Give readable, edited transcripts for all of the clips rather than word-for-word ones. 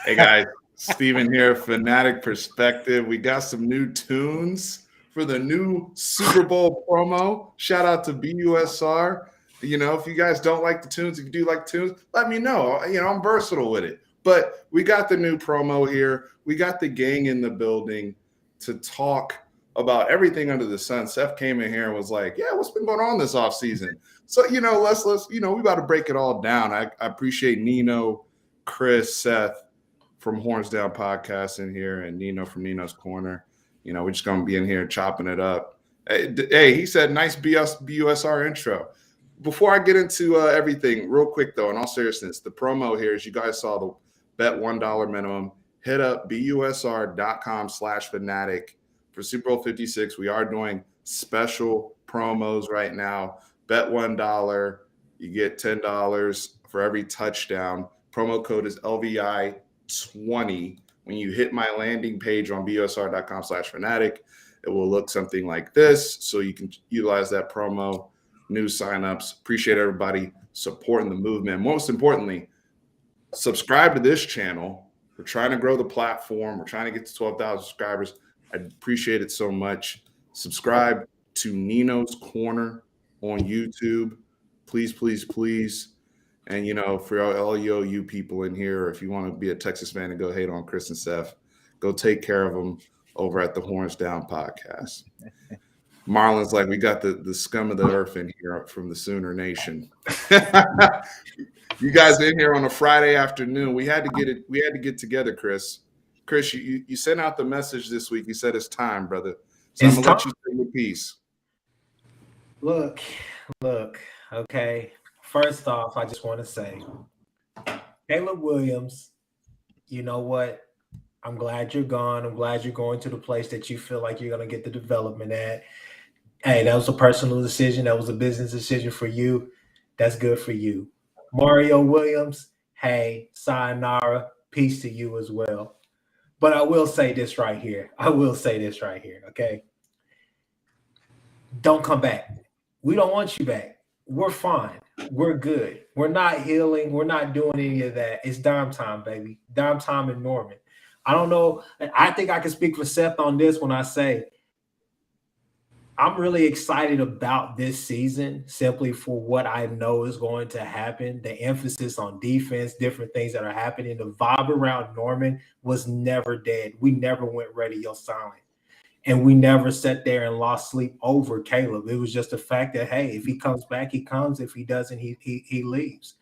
Hey guys, Steven here, Fanatic Perspective. We got some new tunes for the new Super Bowl promo. Shout out to BUSR. If you guys don't like the tunes, if you do like tunes, let me know. I'm versatile with it. But we got the new promo here. We got the gang in the building to talk about everything under the sun. Seth came in here and was like, "Yeah, what's been going on this offseason?" So, let's we about to break it all down. I appreciate Nino, Chris, Seth from Horns Down Podcast in here, and Nino from Nino's Corner. We're just going to be in here chopping it up. Hey, he said, nice BUSR intro. Before I get into everything, real quick, though, in all seriousness, the promo here is you guys saw the bet $1 minimum. Hit up busr.com/fanatic for Super Bowl 56. We are doing special promos right now. Bet $1. You get $10 for every touchdown. Promo code is LVI20. When you hit my landing page on busr.com/fanatic, it will look something like this. So you can utilize that promo. New signups. Appreciate everybody supporting the movement. Most importantly, subscribe to this channel. We're trying to grow the platform. We're trying to get to 12,000 subscribers. I appreciate it so much. Subscribe to Nino's Corner on YouTube. Please, please, please. And, for all you people in here, if you want to be a Texas fan and go hate on Chris and Seth, go take care of them over at the Horns Down Podcast. Marlon's like, we got the scum of the earth in here from the Sooner Nation. You guys in here on a Friday afternoon. We had to get together, Chris. Chris, you sent out the message this week. You said it's time, brother. So I'm gonna let you say your piece. Look, okay. First off, I just want to say, Caleb Williams, you know what? I'm glad you're gone. I'm glad you're going to the place that you feel like you're going to get the development at. Hey, that was a personal decision. That was a business decision for you. That's good for you. Mario Williams, hey, sayonara, peace to you as well. But I will say this right here. Okay? Don't come back. We don't want you back. We're fine. We're good. We're not healing. We're not doing any of that. It's dime time, baby. Dime time in Norman. I don't know. I think I can speak for Seth on this when I say I'm really excited about this season simply for what I know is going to happen. The emphasis on defense, different things that are happening. The vibe around Norman was never dead. We never went radio silent. And we never sat there and lost sleep over Caleb. It was just the fact that, hey, if he comes back, he comes. If he doesn't, he leaves.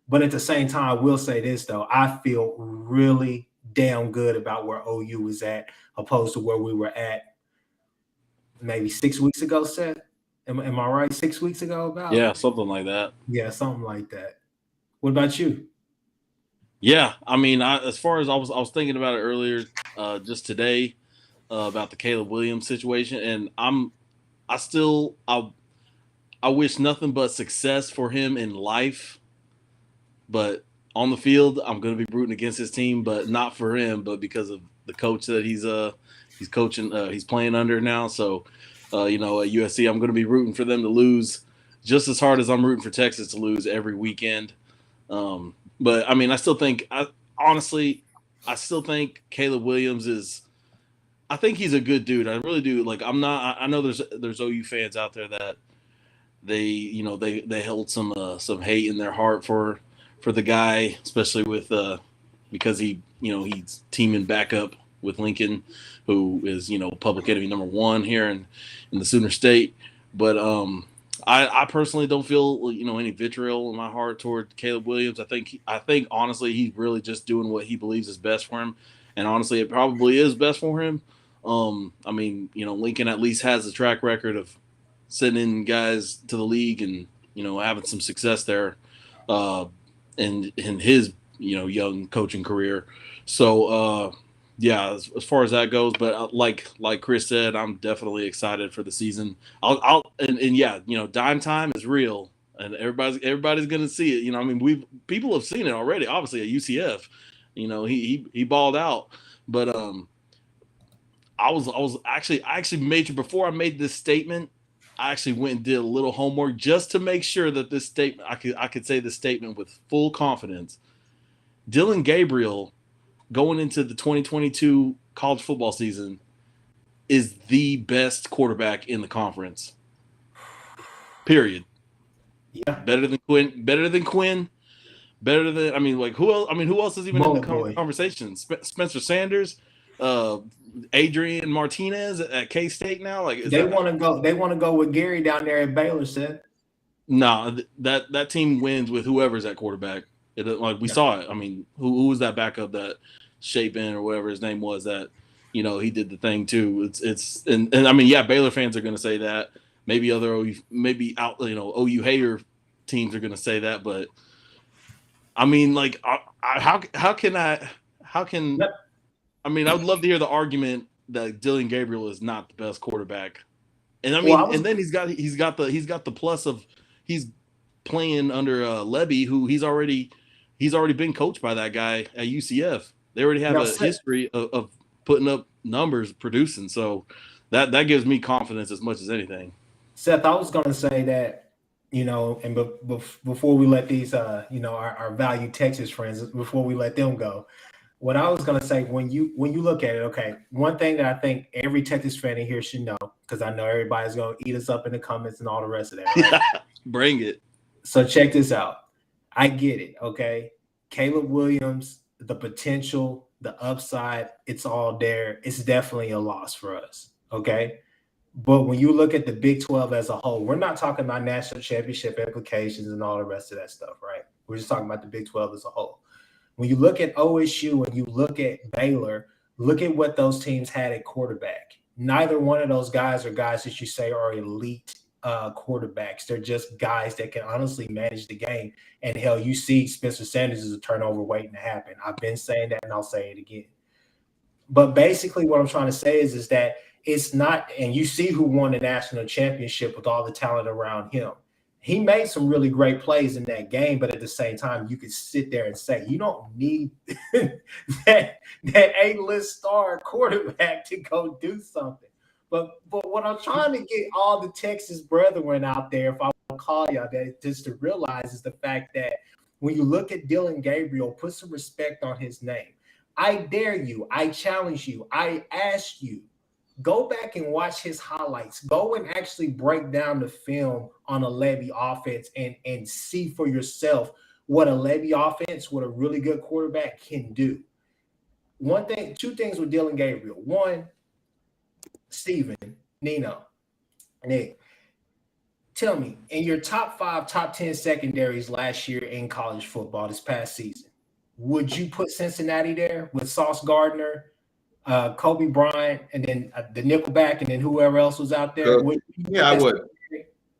But at the same time, I will say this, though. I feel really damn good about where OU is at opposed to where we were at maybe 6 weeks ago, Seth. Am I right? 6 weeks ago about? Yeah, something like that. Yeah, something like that. What about you? Yeah, I mean, as far as I was thinking about it earlier, just today. About the Caleb Williams situation, and I wish nothing but success for him in life, but on the field I'm going to be rooting against his team, but not for him, but because of the coach that he's coaching, he's playing under now. So at USC I'm going to be rooting for them to lose just as hard as I'm rooting for Texas to lose every weekend. But I mean, I still think Caleb Williams I think he's a good dude. I really do. Like, I know there's OU fans out there that they held some hate in their heart for the guy, especially with because he's teaming back up with Lincoln, who is public enemy number one here in the Sooner State. But I personally don't feel any vitriol in my heart toward Caleb Williams. I think honestly he's really just doing what he believes is best for him, and honestly it probably is best for him. I mean, Lincoln at least has a track record of sending guys to the league and, having some success there, in his, young coaching career. So, yeah, as far as that goes, but like Chris said, I'm definitely excited for the season. Yeah, dime time is real and everybody's going to see it. I mean, people have seen it already, obviously at UCF, he balled out, but, I actually made sure before I made this statement, I actually went and did a little homework just to make sure that this statement I could say this statement with full confidence. Dylan Gabriel going into the 2022 college football season is the best quarterback in the conference. Period. Yeah. Better than Quinn. Better than Quinn. Better than who else? Who else is even in the conversation? Spencer Sanders, Adrian Martinez at K State now. Like they want to go. They want to go with Gary down there at Baylor. Said no. That team wins with whoever's at quarterback. We saw it. I mean, who was that backup that Shapen or whatever his name was that he did the thing too. It's and I mean Baylor fans are going to say that. Maybe other OU hater teams are going to say that, but. I mean, like, how can I would love to hear the argument that Dylan Gabriel is not the best quarterback, and and then he's got the plus of he's playing under Levy, who he's already been coached by that guy at UCF. They already have a history of putting up numbers, producing, so that gives me confidence as much as anything. Seth, I was going to say that. And before we let these, our valued Texas friends, before we let them go, what I was going to say, when you look at it, okay, one thing that I think every Texas fan in here should know, because I know everybody's going to eat us up in the comments and all the rest of that. Right? Bring it. So check this out. I get it, okay? Caleb Williams, the potential, the upside, it's all there. It's definitely a loss for us, okay? But when you look at the Big 12 as a whole, we're not talking about national championship implications and all the rest of that stuff, right? We're just talking about the Big 12 as a whole. When you look at OSU and you look at Baylor, look at what those teams had at quarterback. Neither one of those guys are guys that you say are elite quarterbacks. They're just guys that can honestly manage the game. And hell, you see Spencer Sanders is a turnover waiting to happen. I've been saying that and I'll say it again. But basically what I'm trying to say is that it's not, and you see who won the national championship with all the talent around him. He made some really great plays in that game, but at the same time, you could sit there and say, you don't need that A-list star quarterback to go do something. But what I'm trying to get all the Texas brethren out there, if I want to call y'all that, just to realize is the fact that when you look at Dylan Gabriel, put some respect on his name. I dare you. I challenge you. I ask you. Go back and watch his highlights. Go and actually break down the film on a Levy offense and see for yourself what a Levy offense, what a really good quarterback can do. Two things with Dylan Gabriel. One, Steven, Nino, Nick, tell me, in your top 5, top 10 secondaries last year in college football this past season, would you put Cincinnati there with Sauce Gardner, Kobe Bryant, and then the nickelback, and then whoever else was out there? I would.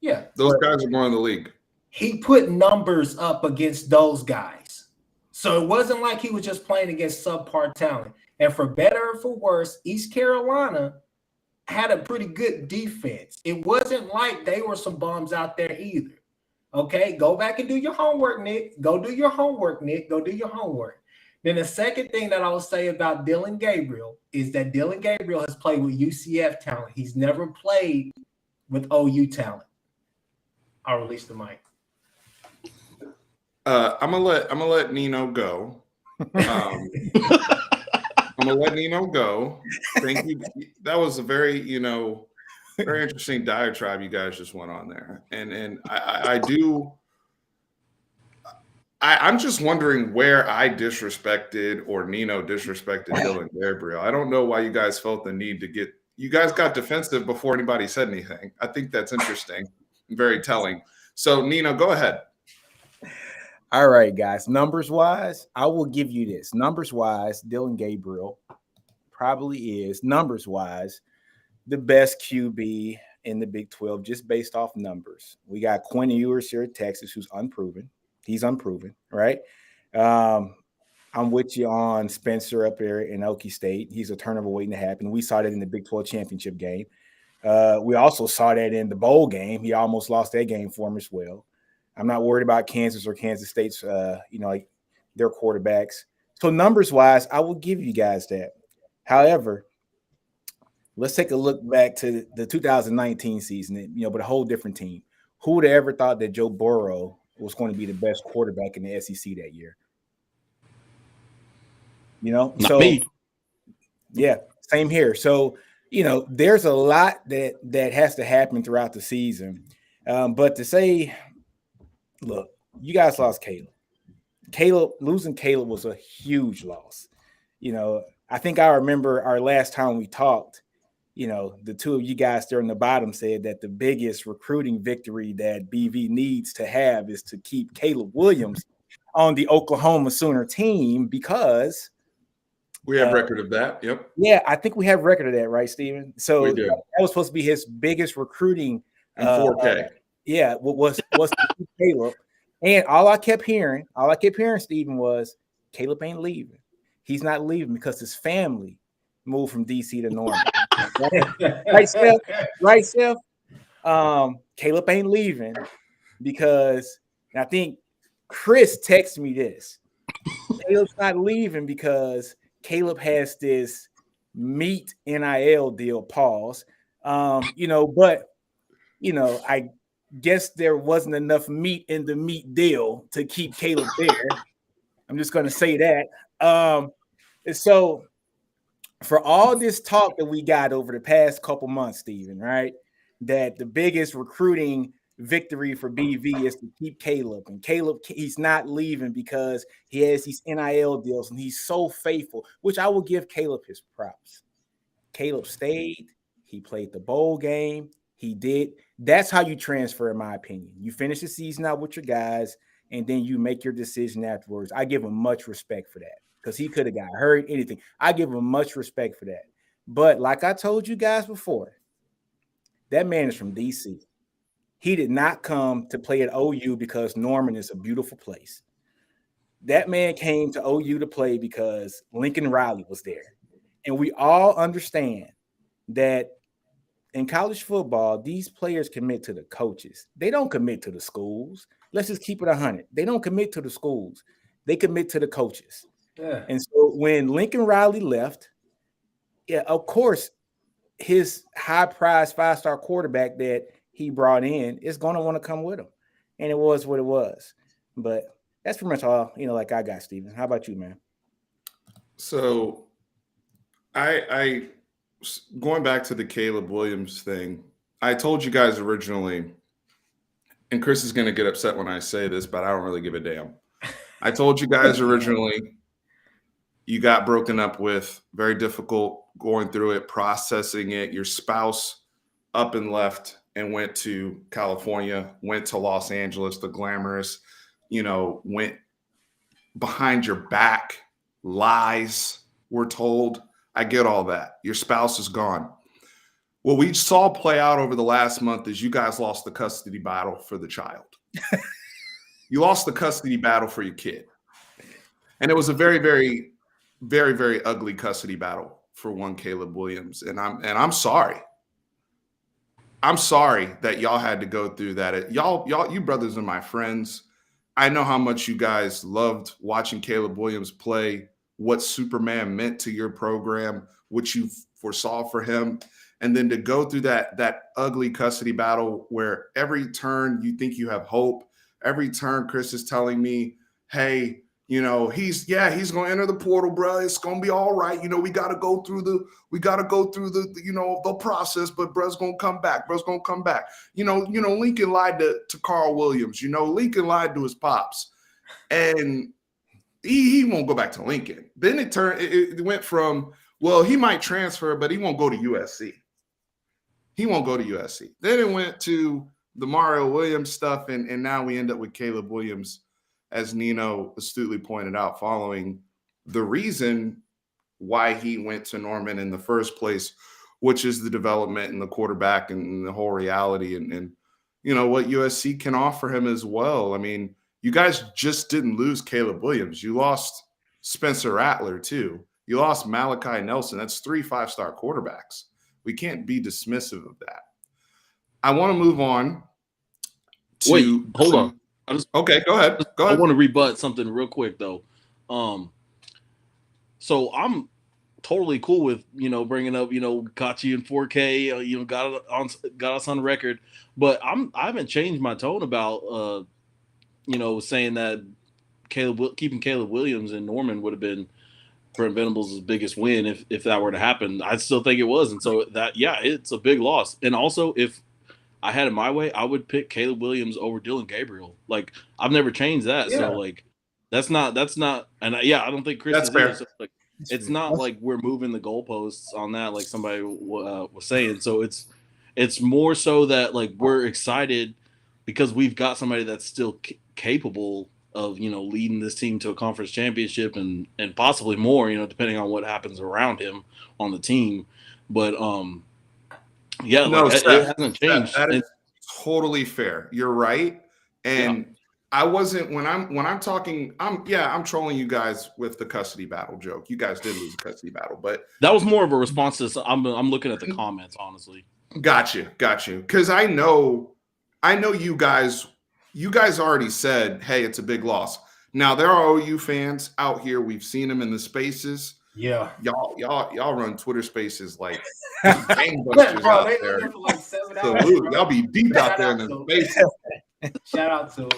Yeah. Those guys are more in the league. He put numbers up against those guys. So it wasn't like he was just playing against subpar talent. And for better or for worse, East Carolina had a pretty good defense. It wasn't like they were some bums out there either. Okay, go back and do your homework, Nick. Go do your homework, Nick. Go do your homework. Then the second thing that I will say about Dylan Gabriel is that Dylan Gabriel has played with UCF talent. He's never played with OU talent. I'll release the mic. I'm gonna let Nino go. I'm gonna let Nino go. Thank you. That was a very very interesting diatribe you guys just went on there, and I'm just wondering where I disrespected or Nino disrespected Dylan Gabriel. I don't know why you guys felt the need to get. You guys got defensive before anybody said anything. I think that's interesting, very telling. So Nino, go ahead. All right, guys. Numbers wise, I will give you this. Numbers wise, Dylan Gabriel probably is numbers wise the best QB in the Big 12 just based off numbers. We got Quinn Ewers here at Texas, who's unproven. He's unproven, right? I'm with you on Spencer up there in Okie State. He's a turnover waiting to happen. We saw that in the Big 12 championship game. We also saw that in the bowl game. He almost lost that game for him as well. I'm not worried about Kansas or Kansas State's, like their quarterbacks. So numbers-wise, I will give you guys that. However, let's take a look back to the 2019 season, but a whole different team. Who would have ever thought that Joe Burrow was going to be the best quarterback in the SEC that year? Not So me. yeah, same here. So there's a lot that has to happen throughout the season. But to say, look, you guys lost Caleb. Losing Caleb was a huge loss. I think I remember our last time we talked. The two of you guys there on the bottom said that the biggest recruiting victory that BV needs to have is to keep Caleb Williams on the Oklahoma Sooner team because We have record of that. Yep. yeah, I think we have record of that, right, Steven? So We do. that was supposed to be his biggest recruiting. In 4K. Yeah, was Caleb. And all I kept hearing, Steven, was Caleb ain't leaving. He's not leaving because his family moved from DC to Norman. Right, Steph? Right, Steph? Caleb ain't leaving because I think Chris texted me this. Caleb's not leaving because Caleb has this meat NIL deal, pause. But I guess there wasn't enough meat in the meat deal to keep Caleb there. I'm just going to say that. So for all this talk that we got over the past couple months, Steven, right, that the biggest recruiting victory for BV is to keep Caleb. And Caleb, he's not leaving because he has these NIL deals and he's so faithful, which I will give Caleb his props. Caleb stayed. He played the bowl game. He did. That's how you transfer, in my opinion. You finish the season out with your guys, and then you make your decision afterwards. I give him much respect for that because he could have got hurt, anything. I give him much respect for that. But like I told you guys before, that man is from DC. He did not come to play at OU because Norman is a beautiful place. That man came to OU to play because Lincoln Riley was there. And we all understand that in college football, these players commit to the coaches. They don't commit to the schools. Let's just keep it 100. They don't commit to the schools. They commit to the coaches. Yeah. And so when Lincoln Riley left, yeah, of course, his high-priced 5-star quarterback that he brought in is going to want to come with him. And it was what it was. But that's pretty much all, like I got, Steven. How about you, man? So I going back to the Caleb Williams thing, I told you guys originally, and Chris is going to get upset when I say this, but I don't really give a damn. I told you guys originally you got broken up with, very difficult going through it, processing it. Your spouse up and left and went to California, went to Los Angeles, the glamorous, went behind your back, lies were told. I get all that. Your spouse is gone. What we saw play out over the last month is you guys lost the custody battle for the child. You lost the custody battle for your kid. And it was a very, very, very, very ugly custody battle for one Caleb Williams. And I'm sorry. I'm sorry that y'all had to go through that. Y'all, you brothers are my friends. I know how much you guys loved watching Caleb Williams play, what Superman meant to your program, what you foresaw for him. And then to go through that ugly custody battle where every turn you think you have hope, every turn Chris is telling me, hey, he's going to enter the portal, bro. It's going to be all right. We got to go through the process, but bro's going to come back. Bro's going to come back. Lincoln lied to Carl Williams. Lincoln lied to his pops. And he won't go back to Lincoln. Then it went from, well, he might transfer, but he won't go to USC. He won't go to USC. Then it went to the Mario Williams stuff, and now we end up with Caleb Williams, as Nino astutely pointed out, following the reason why he went to Norman in the first place, which is the development and the quarterback and the whole reality and what USC can offer him as well. I mean, you guys just didn't lose Caleb Williams. You lost Spencer Rattler too. You lost Malachi Nelson. That's 3 5-star quarterbacks. We can't be dismissive of that. I want to move on to – Wait, hold on. Okay, go ahead. I want to rebut something real quick though. So I'm totally cool with bringing up got you in 4K, got us on record, but I haven't changed my tone about saying that keeping Caleb Williams in Norman would have been Brent Venables' biggest win if that were to happen. I still think it was. And so it's a big loss. And also, if I had it my way, I would pick Caleb Williams over Dylan Gabriel. Like, I've never changed that. Yeah. So, like, that's not, and I don't think Chris That's is fair. either. So, like, it's not like we're moving the goalposts on that, like somebody was saying. So it's more so that, like, we're excited because we've got somebody that's still capable of, leading this team to a conference championship and possibly more, depending on what happens around him on the team. But it hasn't changed. That is totally fair. You're right. And I wasn't when I'm talking, I'm trolling you guys with the custody battle joke. You guys did lose a custody battle, but that was more of a response to I'm looking at the comments, honestly. Got you. Because I know you guys already said, hey, it's a big loss. Now there are OU fans out here. We've seen them in the spaces. Yeah. Y'all run Twitter spaces like gangbusters out there. For like 7 So hours, y'all be deep out there in the spaces. Shout out to them.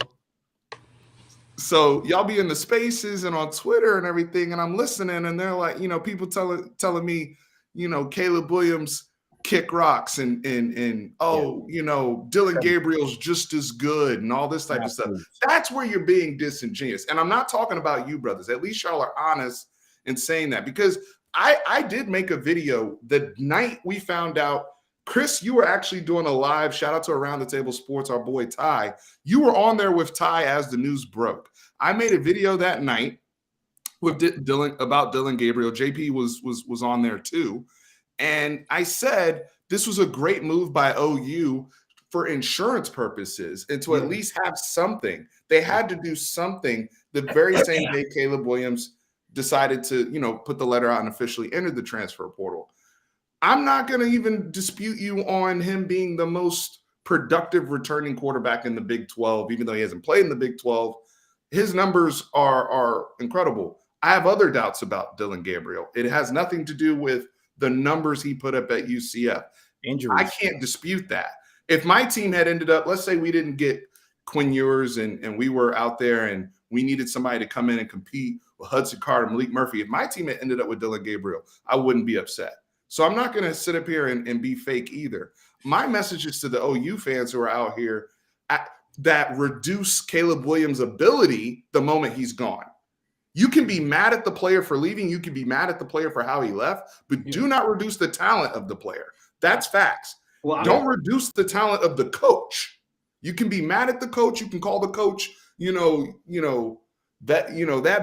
So y'all be in the spaces and on Twitter and everything, and I'm listening, and they're like, people telling me, Caleb Williams kick rocks and Dylan Gabriel's just as good and all this type of stuff. That's where you're being disingenuous. And I'm not talking about you, brothers. At least y'all are honest in saying that, because I did make a video the night we found out. Chris, you were actually doing a live, shout out to Around the Table Sports, our boy Ty. You were on there with Ty as the news broke. I made a video that night with Dylan about Dylan Gabriel. JP was on there too. And I said this was a great move by OU for insurance purposes and to at least have something. They had to do something the very same day Caleb Williams decided to, put the letter out and officially entered the transfer portal. I'm not going to even dispute you on him being the most productive returning quarterback in the Big 12, even though he hasn't played in the Big 12. His numbers are incredible. I have other doubts about Dylan Gabriel. It has nothing to do with the numbers he put up at UCF. Injuries. I can't dispute that. If my team had ended up, let's say we didn't get Quinn Ewers and we were out there and we needed somebody to come in and compete with Hudson Card, Malik Murphy. If my team had ended up with Dylan Gabriel, I wouldn't be upset. So I'm not going to sit up here and be fake either. My message is to the OU fans who are out here that reduce Caleb Williams' ability the moment he's gone. You can be mad at the player for leaving. You can be mad at the player for how he left, but do not reduce the talent of the player. That's facts. Well, don't reduce the talent of the coach. You can be mad at the coach. You can call the coach, that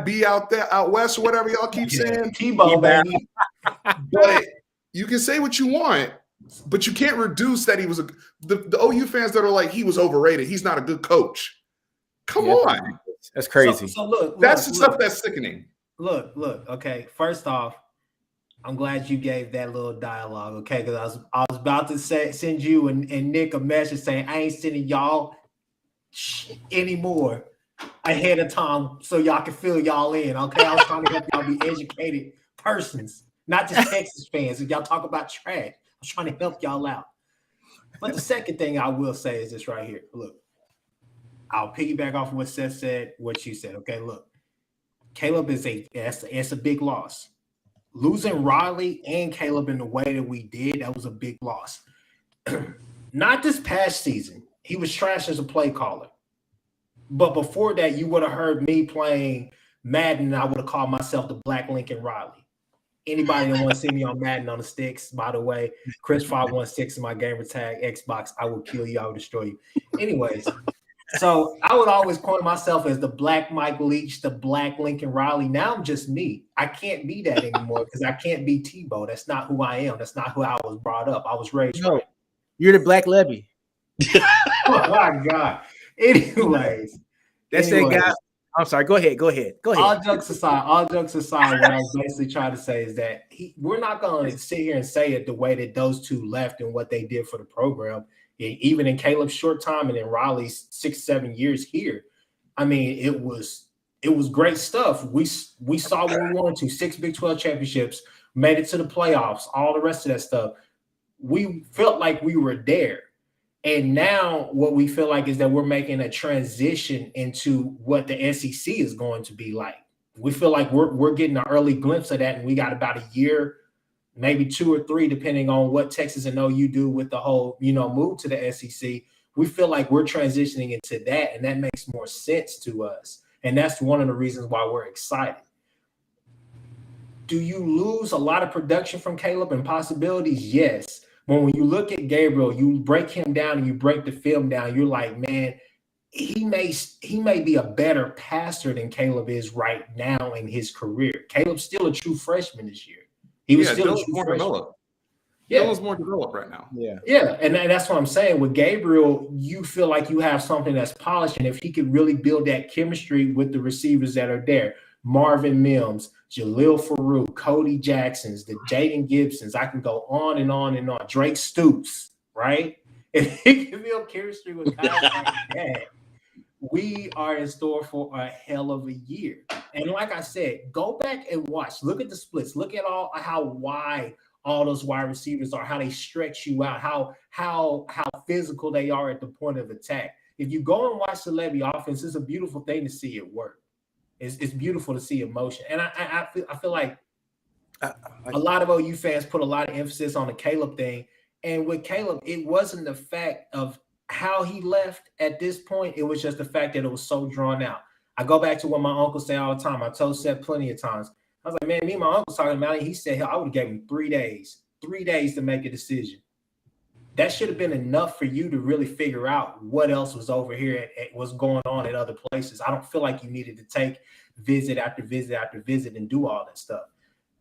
be out there, out west, or whatever y'all keep saying. T-ball, baby. But you can say what you want, but you can't reduce that he was the OU fans that are like, he was overrated. He's not a good coach. Come on. That's crazy. So look, that's the stuff that's sickening. Look. Okay, first off, I'm glad you gave that little dialogue. Okay, because I was about to send you and Nick a message saying I ain't sending y'all anymore ahead of time so y'all can fill y'all in. Okay, I was trying to help y'all be educated persons, not just Texas fans. If y'all talk about trash, I was trying to help y'all out. But the second thing I will say is this right here. Look. I'll piggyback off of what Seth said, what you said. Okay, look, Caleb it's a big loss. Losing Riley and Caleb in the way that we did, that was a big loss. Not this past season. He was trash as a play caller. But before that, you would have heard me playing Madden, and I would have called myself the Black Lincoln Riley. Anybody that want to see me on Madden on the sticks, by the way, Chris516 in my gamer tag, Xbox, I will kill you, I will destroy you. Anyways. So I would always coin myself as the Black Mike Leach, the Black Lincoln Riley. Now I'm just me. I can't be that anymore because I can't be Tebow. That's not who I am. That's not who I was brought up. I was raised. No, you're the Black Levy. Oh my God. Anyways, that guy. I'm sorry. Go ahead. All jokes aside, what I was basically trying to say is that we're not going to sit here and say it the way that those two left and what they did for the program. Even in Caleb's short time and in Riley's 6-7 years here, I mean, it was great stuff. We saw what we wanted to, 6 Big 12 championships, made it to the playoffs, all the rest of that stuff. We felt like we were there. And now what we feel like is that we're making a transition into what the SEC is going to be like We feel like we're getting an early glimpse of that, and we got about a year, maybe 2 or 3, depending on what Texas and OU do with the whole, move to the SEC. We feel like we're transitioning into that, and that makes more sense to us. And that's one of the reasons why we're excited. Do you lose a lot of production from Caleb and possibilities? Yes. But when you look at Gabriel, you break him down and you break the film down, you're like, man, he may be a better passer than Caleb is right now in his career. Caleb's still a true freshman this year. He was still a true freshman. Developed. Yeah. Dylan's more developed right now. Yeah. And that's what I'm saying. With Gabriel, you feel like you have something that's polished. And if he could really build that chemistry with the receivers that are there, Marvin Mims, Jalil Farouk, Cody Jacksons, the Jaden Gibsons, I can go on and on and on. Drake Stoops, right? If he can build chemistry with guys like that, we are in store for a hell of a year. And like I said, go back and watch. Look at the splits. Look at how wide all those wide receivers are, how they stretch you out, how physical they are at the point of attack. If you go and watch the Levy offense, it's a beautiful thing to see it work. It's beautiful to see emotion. And I feel like a lot of OU fans put a lot of emphasis on the Caleb thing. And with Caleb, it wasn't the fact of how he left at this point. It was just the fact that it was so drawn out. I go back to what my uncle say all the time. I told Seth plenty of times. I was like, man, me and my uncle talking about it. He said, hell, I would have gave him 3 days to make a decision. That should have been enough for you to really figure out what else was over here and what's going on at other places. I don't feel like you needed to take visit after visit after visit and do all that stuff.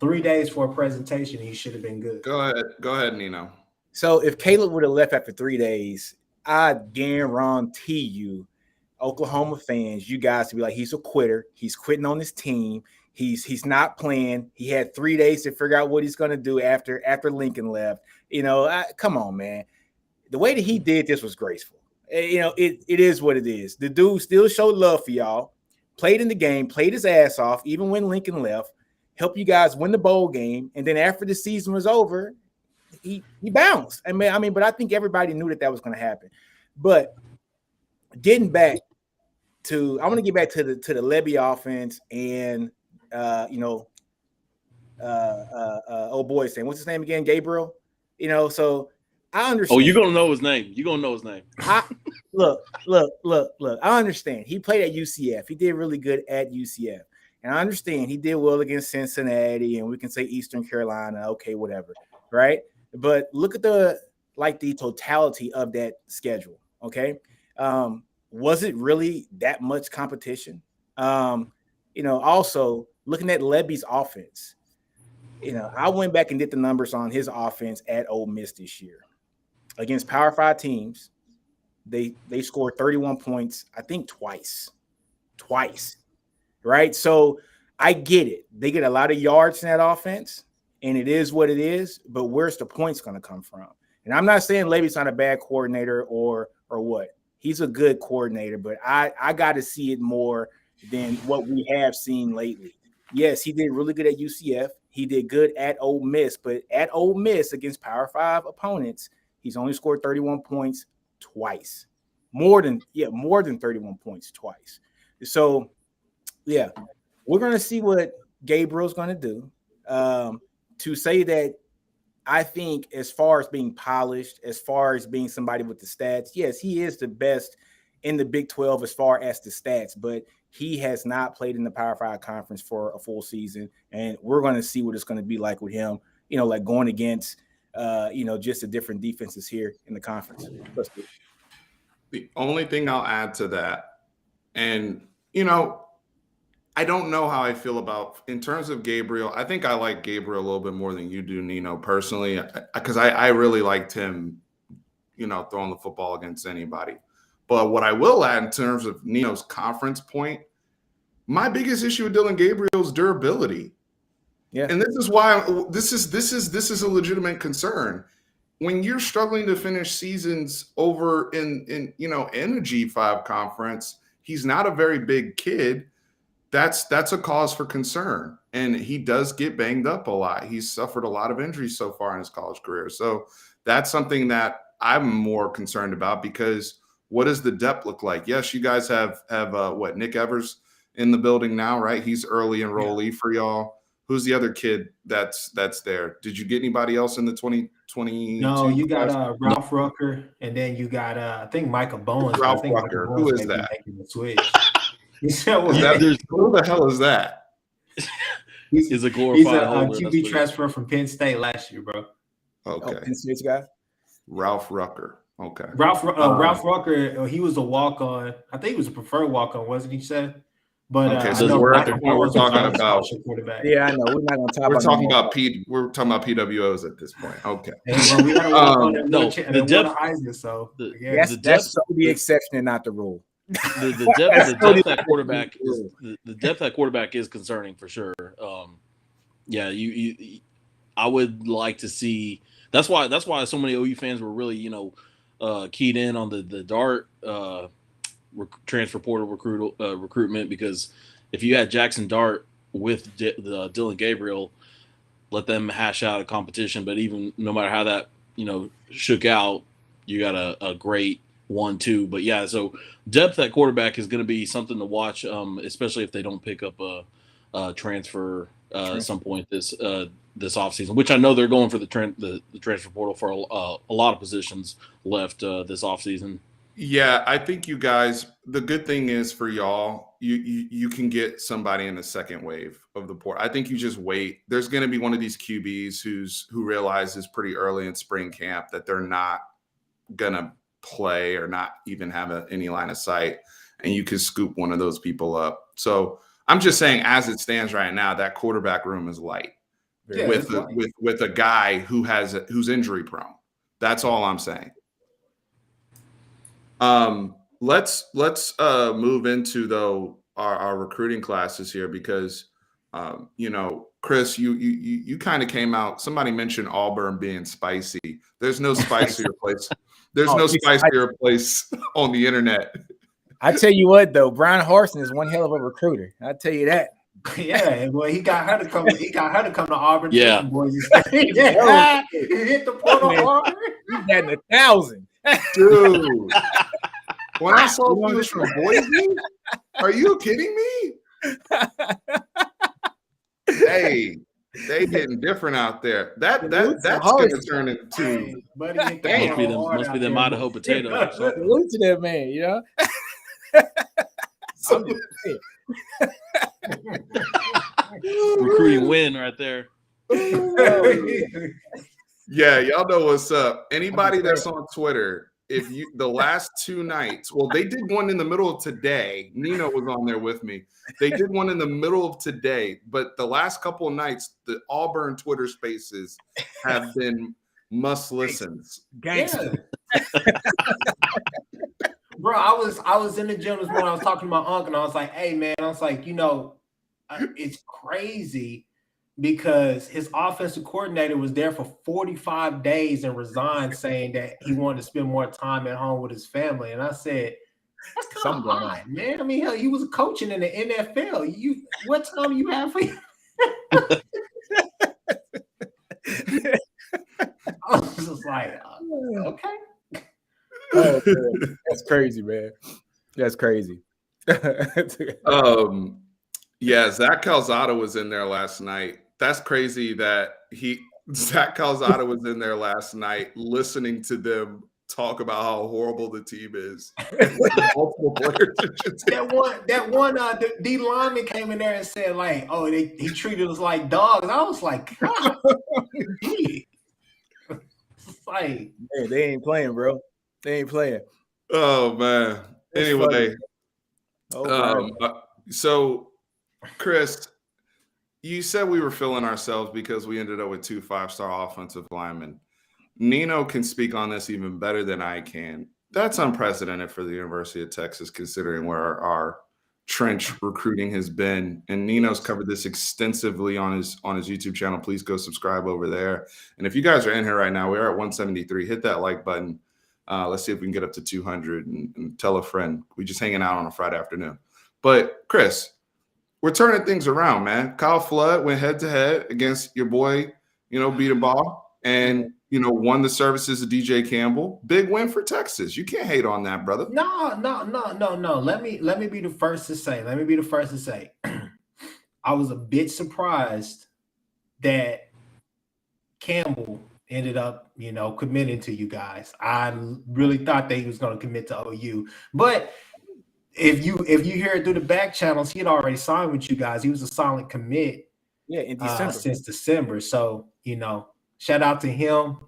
3 days for a presentation, he should have been good. Go ahead, Nino. So if Caleb would have left after 3 days, I guarantee you, Oklahoma fans, you guys to be like, he's a quitter. He's quitting on his team. He's not playing. He had 3 days to figure out what he's going to do after Lincoln left. Come on, man. The way that he did this was graceful. It is what it is. The dude still showed love for y'all, played in the game, played his ass off, even when Lincoln left, helped you guys win the bowl game. And then after the season was over, he bounced. But I think everybody knew that was going to happen. But getting back to, I want to get back to the Levy offense and old boy saying, what's his name again? Gabriel. So I understand. Oh, you're gonna know his name. Look. I understand. He played at UCF. He did really good at UCF. And I understand he did well against Cincinnati, and we can say Eastern Carolina, okay, whatever, right? But look at the totality of that schedule, okay? Was it really that much competition? Also looking at Levy's offense, I went back and did the numbers on his offense at Ole Miss this year. Against Power 5 teams, they scored 31 points, I think twice, right? So I get it. They get a lot of yards in that offense, and it is what it is, but where's the points going to come from? And I'm not saying Levy's not a bad coordinator or what. He's a good coordinator, but I got to see it more than what we have seen lately. Yes, he did really good at UCF. He did good at Ole Miss, but at Ole Miss against Power 5 opponents, he's only scored 31 points twice. More than 31 points twice. So, yeah, we're going to see what Gabriel's going to do. To say that I think as far as being polished, as far as being somebody with the stats, yes, he is the best in the Big 12 as far as the stats, but he has not played in the Power 5 conference for a full season, and we're going to see what it's going to be like with him, like going against, just the different defenses here in the conference. The only thing I'll add to that, and, I don't know how I feel about, in terms of Gabriel, I think I like Gabriel a little bit more than you do, Nino, personally, because I really liked him, throwing the football against anybody. But what I will add in terms of Nino's conference point, my biggest issue with Dylan Gabriel's durability. Yeah. And this is why this is a legitimate concern. When you're struggling to finish seasons over in a G5 conference, he's not a very big kid. That's a cause for concern. And he does get banged up a lot. He's suffered a lot of injuries so far in his college career. So that's something that I'm more concerned about, because what does the depth look like? Yes, you guys have Nick Evers in the building now, right? He's early enrollee for y'all. Who's the other kid that's there? Did you get anybody else in the 2022? No, you got Ralph Rucker, and then you got I think Michael Bowens. Ralph I think Rucker. Michael Bowens Who is may be that? making the switch. Who the hell is that? He's a glorified He's a holder. QB transfer from Penn State last year, bro. Okay. Penn State's guy? Ralph Rucker. Okay. Ralph Rucker, he was a walk-on. I think he was a preferred walk-on, wasn't he, Seth? But okay, so we're at the point we're talking about. Yeah, I know. We're not going to talk we're about. We're talking about PWOs at this point. Okay. Well, we gotta walk on them. No, the depth. So that's the exception and not the rule. The depth at quarterback is concerning for sure. Yeah, I would like to see. That's why so many OU fans were really keyed in on the Dart transfer portal recruitment, because if you had Jackson Dart with Dylan Gabriel, let them hash out a competition. But even no matter how that shook out, you got a great 1-2. But yeah, so depth at quarterback is going to be something to watch, especially if they don't pick up a transfer at some point this offseason, which I know they're going for the transfer portal for a lot of positions left this offseason. Yeah, I think you guys, the good thing is for y'all, you can get somebody in the second wave of the port. I think you just wait. There's going to be one of these QBs who realizes pretty early in spring camp that they're not going to play or not even have any line of sight, and you can scoop one of those people up. So I'm just saying, as it stands right now, that quarterback room is light with a guy who's injury prone. That's all I'm saying. Let's move into though our recruiting classes here, because Chris, you kind of came out. Somebody mentioned Auburn being spicy. There's no spicier place. There's no spicier place on the internet. I tell you what, though, Brian Harsin is one hell of a recruiter. I tell you that. Yeah, well, he got her to come. He got her to come to Auburn. Yeah, boys. Yeah. He hit the portal hard. He's getting 1,000, dude. When I saw he was from Boise, are you kidding me? Hey, they getting different out there. That's going to turn into. Must be them Idaho potatoes. Salute to that man, you know. Recruiting win right there. Yeah, y'all know what's up. Anybody that's on Twitter, if you the last 2 nights, well, they did one in the middle of today. Nino was on there with me. They did one in the middle of today, but the last couple of nights, the Auburn Twitter Spaces have been must listens. Gangster. Bro, I was in the gym this morning. I was talking to my uncle, and I was like, "Hey, man," I was like, it's crazy because his offensive coordinator was there for 45 days and resigned, saying that he wanted to spend more time at home with his family. And I said, that's kind of odd, man. I mean, hell, he was coaching in the NFL. What time you have for you? I was just like, okay. Oh, that's crazy, man. That's crazy. Yeah, Zach Calzada was in there last night. That's crazy that Zach Calzada was in there last night listening to them talk about how horrible the team is. Multiple players. That one D lineman came in there and said, like, oh, he treated us like dogs. I was like, God, it's like, man, they ain't playing, bro. They ain't playing. Oh man. That's anyway, oh, so Chris, you said we were feeling ourselves because we ended up with 2 5-star offensive linemen. Nino can speak on this even better than I can. That's unprecedented for the University of Texas, considering where our trench recruiting has been. And Nino's covered this extensively on his YouTube channel. Please go subscribe over there. And if you guys are in here right now, we are at 173. Hit that like button. Let's see if we can get up to 200 and tell a friend. We're just hanging out on a Friday afternoon. But Chris, we're turning things around, man. Kyle Flood went head-to-head against your boy, beat a ball. And won the services of DJ Campbell. Big win for Texas. You can't hate on that, brother. No. Let me be the first to say. I was a bit surprised that Campbell ended up, committing to you guys. I really thought that he was going to commit to OU. But if you hear it through the back channels, he had already signed with you guys. He was a solid commit. Yeah, in December. Since December. So, shout out to him.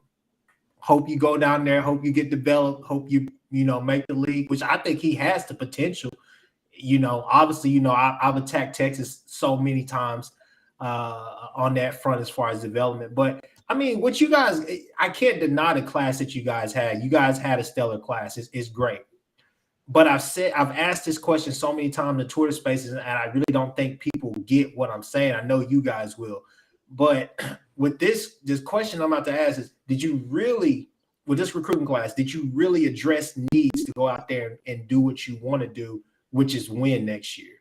Hope you go down there. Hope you get developed. Hope you, make the league, which I think he has the potential. Obviously, I've attacked Texas so many times on that front as far as development. But, I mean, what you guys – I can't deny the class that you guys had. You guys had a stellar class. It's great. But I've asked this question so many times in the Twitter spaces, and I really don't think people get what I'm saying. I know you guys will. But with this question I'm about to ask is, did you really, with this recruiting class, did you really address needs to go out there and do what you want to do, which is win next year?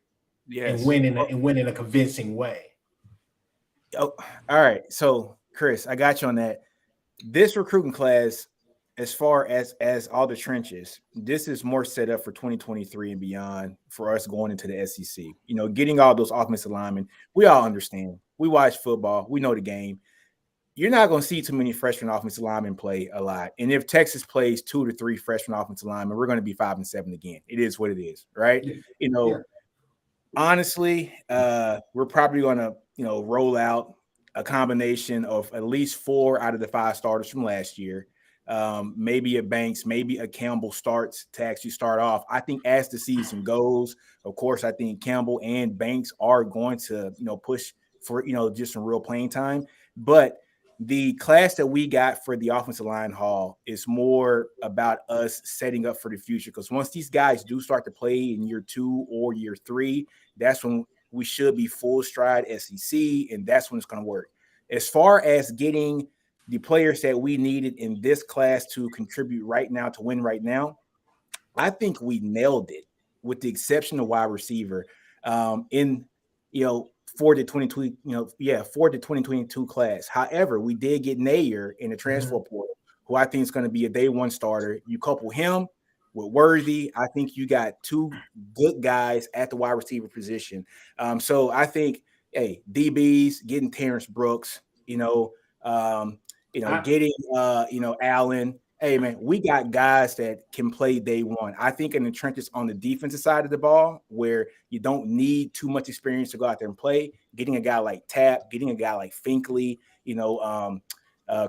Yes. And win in a convincing way. Oh, all right. So, Chris, I got you on that. This recruiting class, as far as all the trenches, this is more set up for 2023 and beyond for us going into the SEC. Getting all those offensive linemen, we all understand. We watch football. We know the game. You're not going to see too many freshman offensive linemen play a lot. And if Texas plays 2 to 3 freshman offensive linemen, we're going to be 5-7 again. It is what it is, right? Yeah. Honestly, we're probably going to, roll out a combination of at least 4 out of the 5 starters from last year. Maybe a Banks, maybe a Campbell starts to actually start off. I think as the season goes, of course, I think Campbell and Banks are going to, push for, just some real playing time. But the class that we got for the offensive line haul is more about us setting up for the future. Because once these guys do start to play in year 2 or year 3, that's when we should be full stride SEC, and that's when it's going to work. As far as getting the players that we needed in this class to contribute right now, to win right now, I think we nailed it, with the exception of wide receiver. For the 2022 class. However, we did get Nayer in the transfer portal, who I think is going to be a day 1 starter. You couple him with Worthy, I think you got 2 good guys at the wide receiver position. So I think, DBs, getting Terrence Brooks, getting Allen. Hey, man, we got guys that can play day 1. I think in the trenches on the defensive side of the ball, where you don't need too much experience to go out there and play, getting a guy like Tapp, getting a guy like Finkley,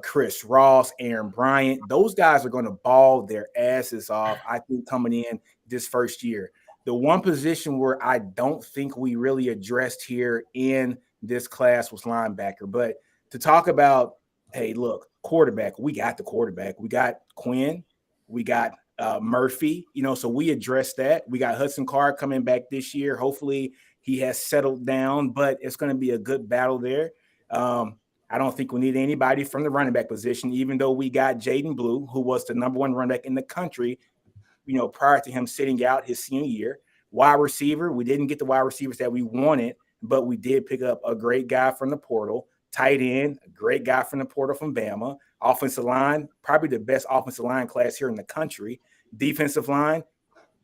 Chris Ross, Aaron Bryant, those guys are going to ball their asses off, I think, coming in this first year. The one position where I don't think we really addressed here in this class was linebacker. But to talk about, hey, look, quarterback, we got the quarterback. We got Quinn. We got Murphy, so we addressed that. We got Hudson Card coming back this year. Hopefully he has settled down, but it's going to be a good battle there. I don't think we need anybody from the running back position, even though we got Jaden Blue, who was the number 1 running back in the country, prior to him sitting out his senior year. Wide receiver, we didn't get the wide receivers that we wanted, but we did pick up a great guy from the portal. Tight end, a great guy from the portal from Bama. Offensive line, probably the best offensive line class here in the country. Defensive line,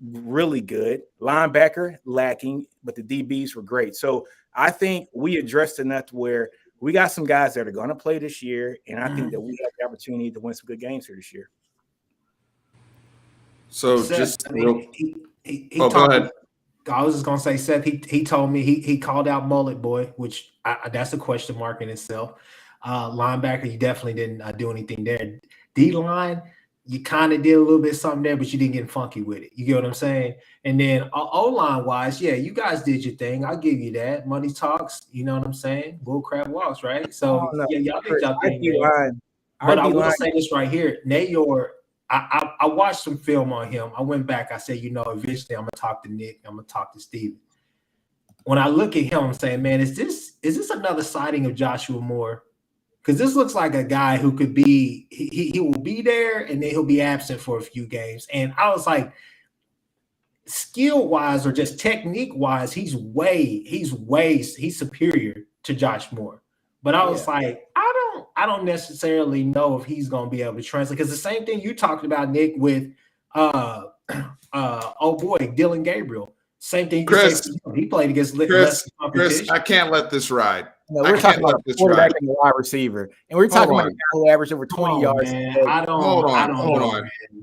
really good. Linebacker, lacking, but the DBs were great. So I think we addressed enough where we got some guys that are going to play this year, and I think that we have the opportunity to win some good games here this year. So Seth, just go ahead. I was just gonna say, Seth. He told me he called out Mullet Boy, which that's a question mark in itself. Linebacker, you definitely didn't do anything there. D line, you kind of did a little bit something there, but you didn't get funky with it. You get what I'm saying? And then O line wise, yeah, you guys did your thing. I'll give you that. Money talks. You know what I'm saying? Bull crap walks, right? So yeah, y'all did y'all thing. But I will say this right here, Nayor. I watched some film on him. I went back. I said, eventually I'm gonna talk to Nick. I'm gonna talk to Steven. When I look at him, I'm saying, man, is this another sighting of Joshua Moore? Because this looks like a guy who could be. He will be there and then he'll be absent for a few games. And I was like, skill wise or just technique wise, he's superior to Josh Moore. But I was like, I don't. don't necessarily know if he's going to be able to translate, because the same thing you talked about, Nick, with oh boy, Dylan Gabriel. Same thing you Chris, say for him. He played against less Chris, competition. I can't let this ride. No, we're talking about a quarterback and a wide receiver, and we're talking about a guy who averaged over 20 yards. Man. I don't know.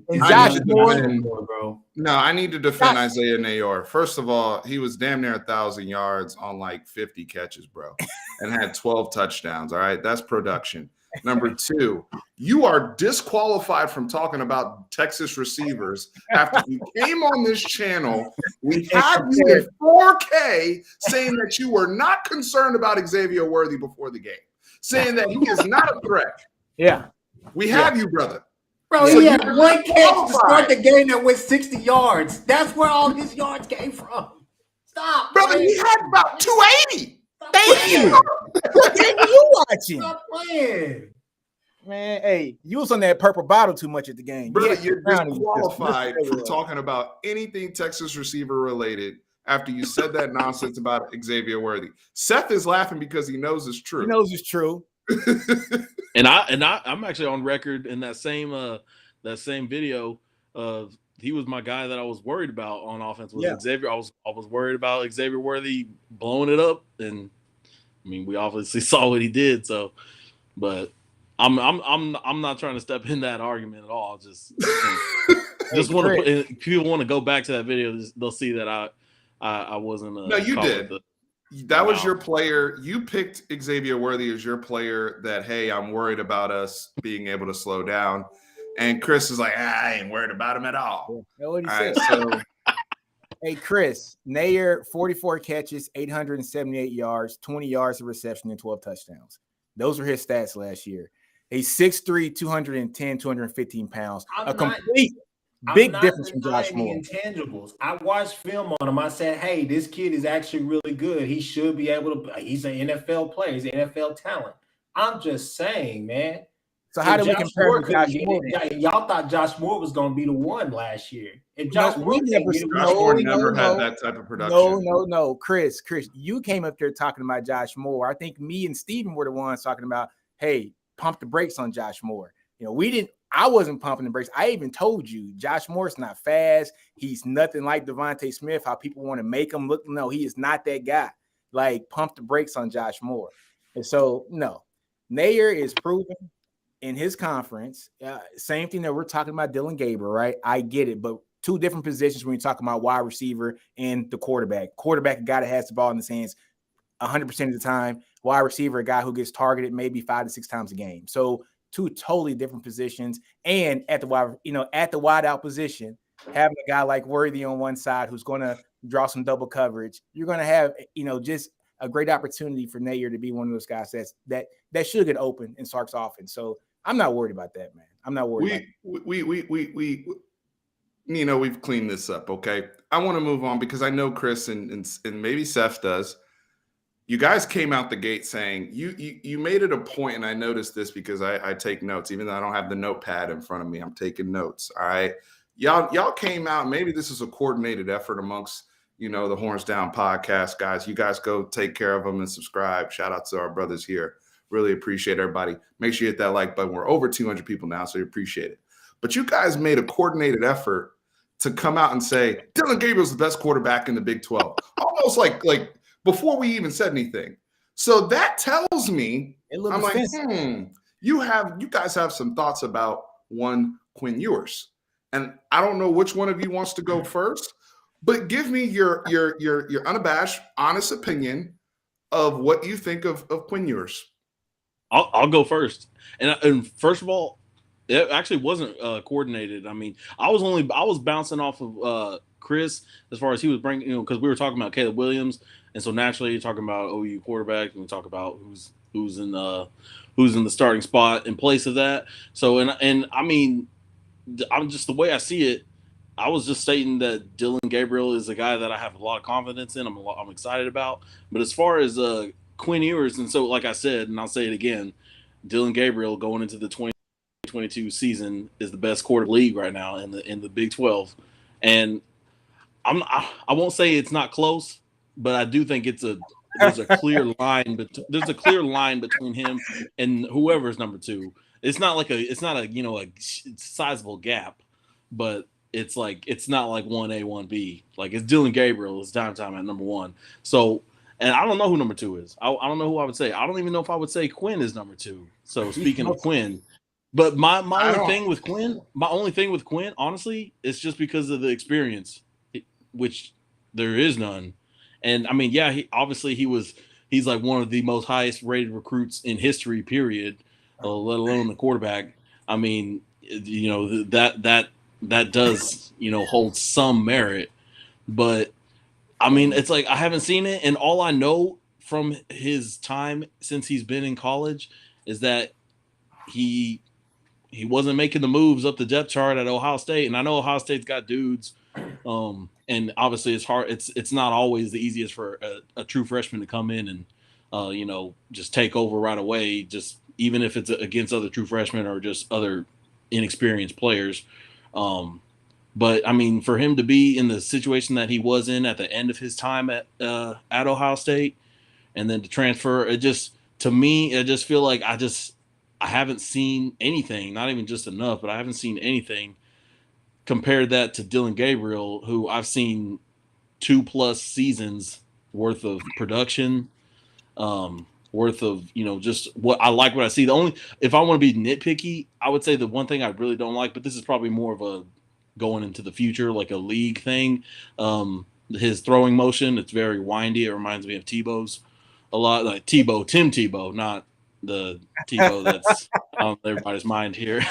And Josh Moore, bro. No, I need to defend Isaiah Nayor. First of all, he was damn near 1,000 yards on like 50 catches, bro, and had 12 touchdowns. All right, that's production. Number two, you are disqualified from talking about Texas receivers after you came on this channel. We have you in 4K saying that you were not concerned about Xavier Worthy before the game, saying that he is not a threat. Yeah. We have you, brother. Bro, so he had one catch to start the game that went 60 yards. That's where all his yards came from. Stop. Brother, he had about 280. Thank you. What game are you watching? Stop playing. Man, hey, you was on that purple bottle too much at the game. Brother, you're disqualified from talking about anything Texas receiver related after you said that nonsense about Xavier Worthy. Seth is laughing because he knows it's true. He knows it's true. And I'm actually on record in that same video of he was my guy that I was worried about on offense was Xavier. I was worried about Xavier Worthy blowing it up, and I mean we obviously saw what he did. So, but I'm not trying to step in that argument at all. Just want to put. If people want to go back to that video, they'll see that I wasn't. No, you did. That was your player. You picked Xavier Worthy as your player that, hey, I'm worried about us being able to slow down. And Chris is like, I ain't worried about him at all. What he said. So, hey, Chris, Nair, 44 catches, 878 yards, 20 yards of reception, and 12 touchdowns. Those were his stats last year. He's 6'3", 210, 215 pounds. Big difference from Josh Moore. Intangibles. I watched film on him. I said, hey, this kid is actually really good. He should be able to. He's an NFL player. He's an NFL talent. I'm just saying, man. So how do we compare him to Josh Moore? Y'all thought Josh Moore was going to be the one last year. If Josh Moore never had that type of production. No. Chris, you came up there talking about Josh Moore. I think me and Steven were the ones talking about, hey, pump the brakes on Josh Moore. You know, I wasn't pumping the brakes. I even told you Josh Moore's not fast. He's nothing like Devontae Smith, how people want to make him look. No, he is not that guy. Like, pump the brakes on Josh Moore. And so, no. Nair is proven in his conference. Same thing that we're talking about Dylan Gabriel, right? I get it, but two different positions when you're talking about wide receiver and the quarterback. Quarterback, a guy that has the ball in his hands 100% of the time. Wide receiver, a guy who gets targeted maybe 5 to 6 times a game. So two totally different positions. And at the wide out position, having a guy like Worthy on one side who's going to draw some double coverage, you're going to have, just a great opportunity for Nair to be one of those guys that should get open in Sark's offense. So I'm not worried about that, man. I'm not worried. We've cleaned this up. Okay. I want to move on because I know Chris and maybe Seth does. You guys came out the gate saying you made it a point, and I noticed this because I take notes, even though I don't have the notepad in front of me. I'm taking notes. All right. Y'all came out. Maybe this is a coordinated effort amongst, the Horns Down podcast guys. You guys go take care of them and subscribe. Shout out to our brothers here. Really appreciate everybody. Make sure you hit that like button. We're over 200 people now, so we appreciate it. But you guys made a coordinated effort to come out and say Dylan Gabriel's the best quarterback in the Big 12. Almost like before we even said anything. So that tells me, I'm like, you guys have some thoughts about one Quinn Ewers. And I don't know which one of you wants to go first, but give me your unabashed, honest opinion of what you think of Quinn Ewers. I'll go first. And first of all, it actually wasn't coordinated. I mean, I was bouncing off of Chris as far as he was bringing, because we were talking about Caleb Williams, and so naturally you're talking about OU quarterback, and we talk about who's in the starting spot in place of that. So and I mean, I'm just, the way I see it, I was just stating that Dylan Gabriel is a guy that I have a lot of confidence in. I'm excited about. But as far as Quinn Ewers, and so like I said, and I'll say it again, Dylan Gabriel going into the 2022 season is the best quarterback league right now in the Big 12, and I won't say it's not close, but I do think it's there's a clear line, but there's a clear line between him and whoever's number 2. It's not a a sizable gap, but it's not like 1A, 1B. Like it's Dylan Gabriel is time at number 1. So, and I don't know who number 2 is. I don't know who I would say. I don't even know if I would say Quinn is number 2. So speaking of Quinn, but my only thing with Quinn, honestly, is just because of the experience, which there is none. And I mean, yeah, he's like one of the most highest rated recruits in history, period, let alone the quarterback. I mean, that does, hold some merit, but I mean, it's like I haven't seen it, and all I know from his time since he's been in college is that he wasn't making the moves up the depth chart at Ohio State, and I know Ohio State's got dudes, and obviously it's hard. It's not always the easiest for a true freshman to come in and just take over right away, just even if it's against other true freshmen or just other inexperienced players. But I mean, for him to be in the situation that he was in at the end of his time at Ohio State, and then to transfer, to me, I just feel like I haven't seen anything, not even just enough, but I haven't seen anything. Compare that to Dylan Gabriel, who I've seen 2+ seasons worth of production, worth of, just what I see. If I want to be nitpicky, I would say the one thing I really don't like, but this is probably more of a going into the future, like a league thing. His throwing motion, it's very windy. It reminds me of Tebow's a lot, like Tim Tebow, not the Tebow that's on everybody's mind here.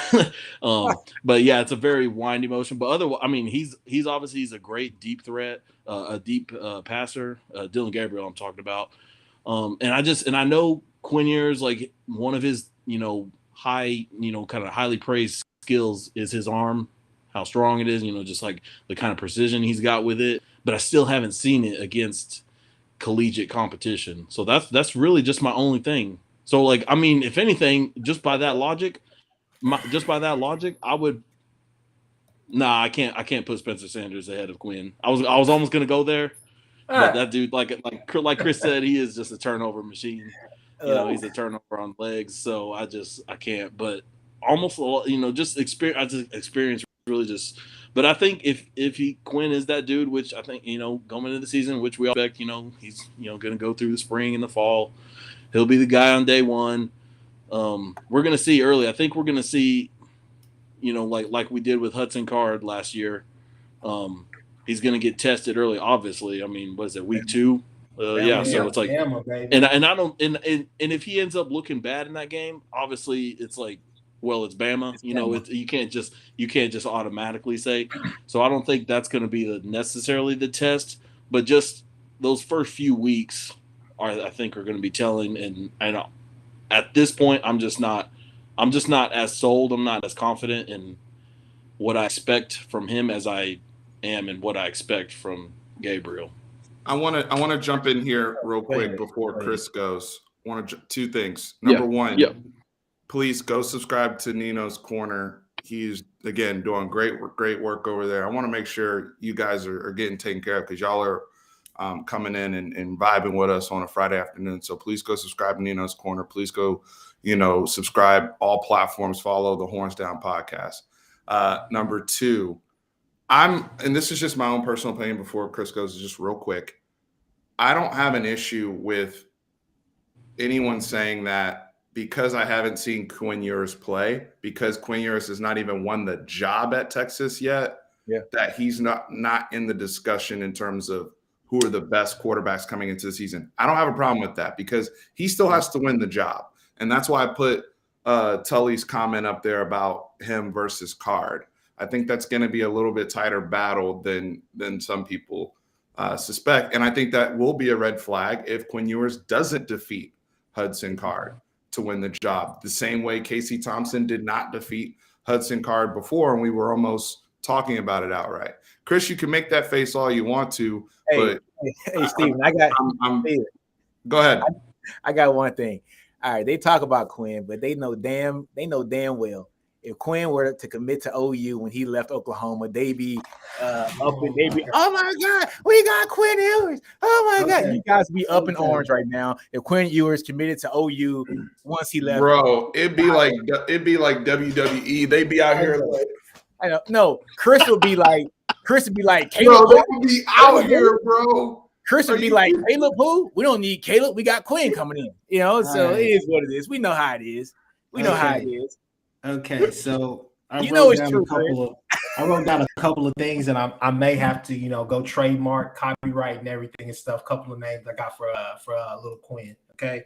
But yeah, it's a very windy motion. But otherwise, I mean, he's a great deep threat, a deep passer. Dylan Gabriel, I'm talking about. And I know Quinn Ewers, like one of his, high, kind of highly praised skills is his arm, how strong it is, just like the kind of precision he's got with it. But I still haven't seen it against collegiate competition. So that's really just my only thing. So like, I mean, if anything, just by that logic, I would. Nah, I can't put Spencer Sanders ahead of Quinn. I was almost gonna go there, but that dude, like Chris said, he is just a turnover machine. He's a turnover on legs. So I can't. But almost, just experience really just. But I think if Quinn is that dude, which I think going into the season, which we all expect, he's gonna go through the spring and the fall. He'll be the guy on day one. We're gonna see early. I think we're gonna see, like we did with Hudson Card last year. He's gonna get tested early. Obviously, I mean, was it week 2? Yeah. So it's like, and I don't, and if he ends up looking bad in that game, obviously it's like, well, it's Bama. You can't just automatically say. So I don't think that's going to be necessarily the test, but just those first few weeks I think are going to be telling. And at this point, I'm just not as sold. I'm not as confident in what I expect from him as I am in what I expect from Gabriel. I want to jump in here real quick before Chris goes. Two things. Number one. Yeah. Please go subscribe to Nino's Corner. He's, again, doing great work over there. I want to make sure you guys are getting taken care of because y'all are coming in and vibing with us on a Friday afternoon. So please go subscribe to Nino's Corner. Please go, subscribe all platforms. Follow the Horns Down podcast. Number 2, and this is just my own personal opinion before Chris goes, just real quick. I don't have an issue with anyone saying that because I haven't seen Quinn Ewers play, because Quinn Ewers has not even won the job at Texas yet, that he's not in the discussion in terms of who are the best quarterbacks coming into the season. I don't have a problem with that because he still has to win the job. And that's why I put Tully's comment up there about him versus Card. I think that's going to be a little bit tighter battle than some people suspect. And I think that will be a red flag if Quinn Ewers doesn't defeat Hudson Card to win the job, the same way Casey Thompson did not defeat Hudson Card before, and we were almost talking about it outright. Chris, you can make that face all you want to, but Steven, go ahead. I got one thing. All right, they talk about Quinn, but they know damn well if Quinn were to commit to OU when he left Oklahoma, they'd be oh my God, we got Quinn Ewers. Oh my God, you guys be up in orange right now. If Quinn Ewers committed to OU once he left, bro, it'd be like WWE. They'd be out here like, I don't know. Chris would be like, Caleb, bro, they would be out here, bro. Chris would be like, Caleb, who? We don't need Caleb. We got Quinn coming in. You know, so it is what it is. We know how it is. We know how it is. Okay, so I it's true. I wrote down a couple of things, and I may have to, go trademark, copyright, and everything and stuff. Couple of names I got for little Quinn. Okay,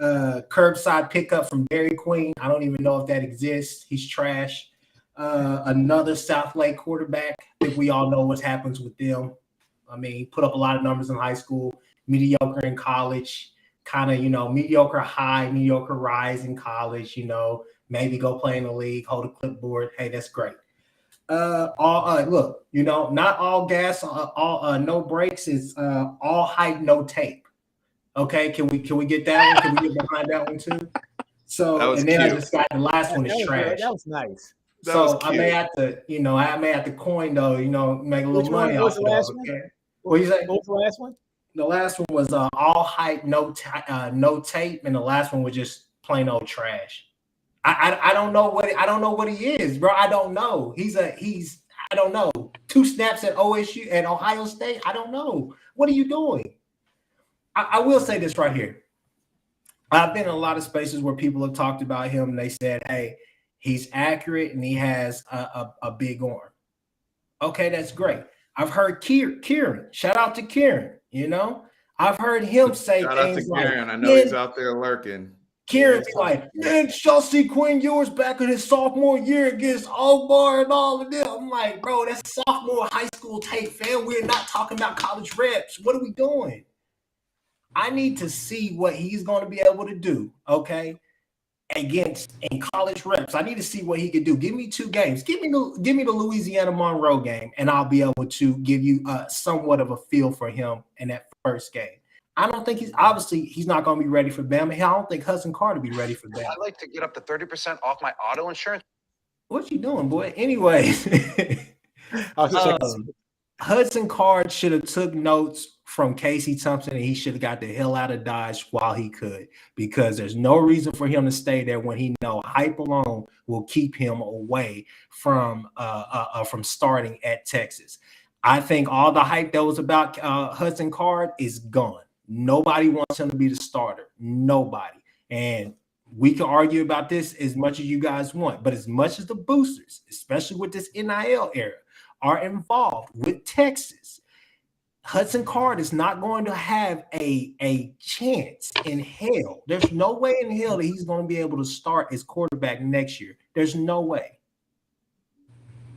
curbside pickup from Dairy Queen. I don't even know if that exists. He's trash. Another South Lake quarterback. I think we all know what happens with them. I mean, he put up a lot of numbers in high school, mediocre in college, kind of, mediocre high, mediocre rise in college, maybe go play in the league, hold a clipboard. Hey, that's great. Look, not all gas, all no brakes is all hype, no tape. Okay, can we get that one? Can we get behind that one too? So, and then cute. I just got the last one is trash. That was nice. So I may have to, coin though, make a little money off of that. Okay. What you say? What was the last one? The last one was all hype, no tape, and the last one was just plain old trash. I don't know what he is, bro. I don't know. I don't know. 2 snaps at OSU and Ohio State. I don't know. What are you doing? I will say this right here. I've been in a lot of spaces where people have talked about him and they said, hey, he's accurate and he has a big arm. Okay, that's great. I've heard Kieran. Shout out to Kieran. I've heard him say shout things out to Kieran. like, I know he's out there lurking. Kieran's like, man, y'all see Quinn Ewers back in his sophomore year against Omar and all of them. I'm like, bro, that's sophomore high school tape, fam. We're not talking about college reps. What are we doing? I need to see what he's going to be able to do, okay, in college reps. I need to see what he could do. Give me 2 games. Give me the Louisiana Monroe game, and I'll be able to give you somewhat of a feel for him in that first game. I don't think he's not going to be ready for Bama. I don't think Hudson Card will be ready for Bama. I'd like to get up to 30% off my auto insurance. What you doing, boy? Anyways, Hudson Card should have took notes from Casey Thompson, and he should have got the hell out of Dodge while he could, because there's no reason for him to stay there when he know hype alone will keep him away from starting at Texas. I think all the hype that was about Hudson Card is gone. Nobody wants him to be the starter. Nobody. And we can argue about this as much as you guys want, but as much as the boosters, especially with this NIL era, are involved with Texas, Hudson Card is not going to have a chance in hell. There's no way in hell that he's going to be able to start as quarterback next year. There's no way.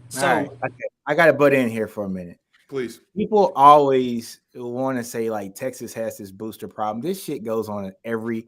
So right. I got to butt in here for a minute. Please. People always want to say like Texas has this booster problem. This shit goes on at every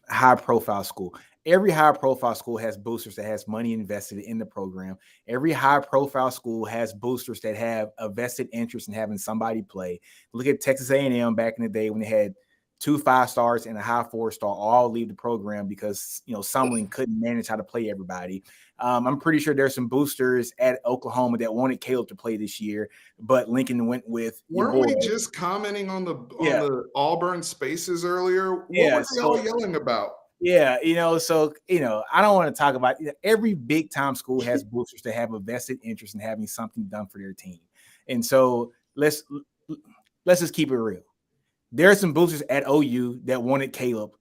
high-profile school. Every high-profile school has boosters that has money invested in the program. Every high-profile school has boosters that have a vested interest in having somebody play. Look at Texas A&M back in the day when they had 2 5-stars and a high 4-star all leave the program because Sumlin couldn't manage how to play everybody. I'm pretty sure there's some boosters at Oklahoma that wanted Caleb to play this year, but Lincoln went with. Weren't we just commenting on the Auburn spaces earlier? What were they all yelling about? Yeah, so I don't want to talk about every big time school has boosters that have a vested interest in having something done for their team, and so let's just keep it real. There are some boosters at OU that wanted Caleb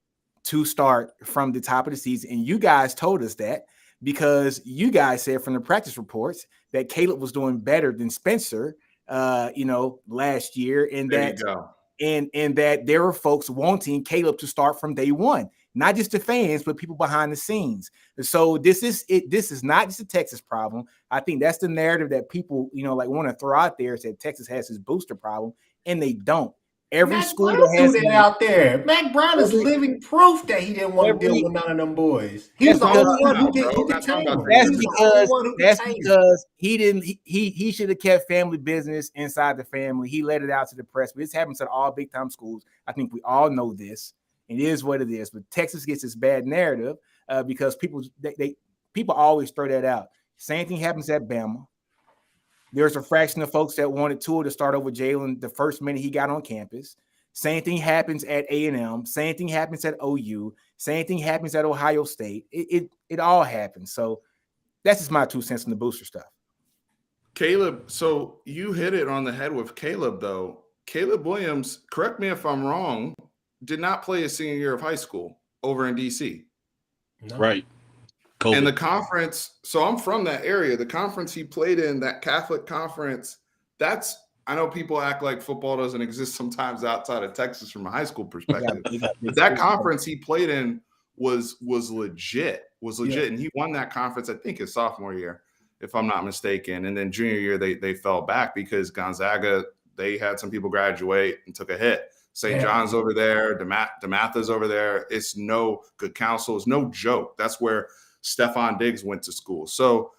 to start from the top of the season, and you guys told us that because you guys said from the practice reports that Caleb was doing better than Spencer, last year, and that there were folks wanting Caleb to start from day one. Not just the fans, but people behind the scenes. So this is it. This is not just a Texas problem. I think that's the narrative that people, want to throw out there, is that Texas has this booster problem, and they don't. Every school that has that out there. Mac Brown is living proof that he didn't want to deal with none of them boys. He's the only one who can tame him. That's because he didn't. He should have kept family business inside the family. He let it out to the press. But this happens at all big time schools. I think we all know this. It is what it is. But Texas gets this bad narrative because people people always throw that out. Same thing happens at Bama. There's a fraction of folks that wanted Tua to start over Jalen the first minute he got on campus. Same thing happens at A&M. Same thing happens at OU. Same thing happens at Ohio State. It all happens. So that's just my 2 cents on the booster stuff. Caleb, so you hit it on the head with Caleb, though. Caleb Williams, correct me if I'm wrong, did not play his senior year of high school over in D.C. No. Right. COVID. And the conference, so I'm from that area. The conference he played in, that Catholic conference, I know people act like football doesn't exist sometimes outside of Texas from a high school perspective. But that conference he played in was legit. And he won that conference, I think, his sophomore year, if I'm not mistaken. And then junior year, they fell back because Gonzaga, they had some people graduate and took a hit. St. John's over there, DeMatha's over there. It's no good counsel. It's no joke. That's where Stephon Diggs went to school. So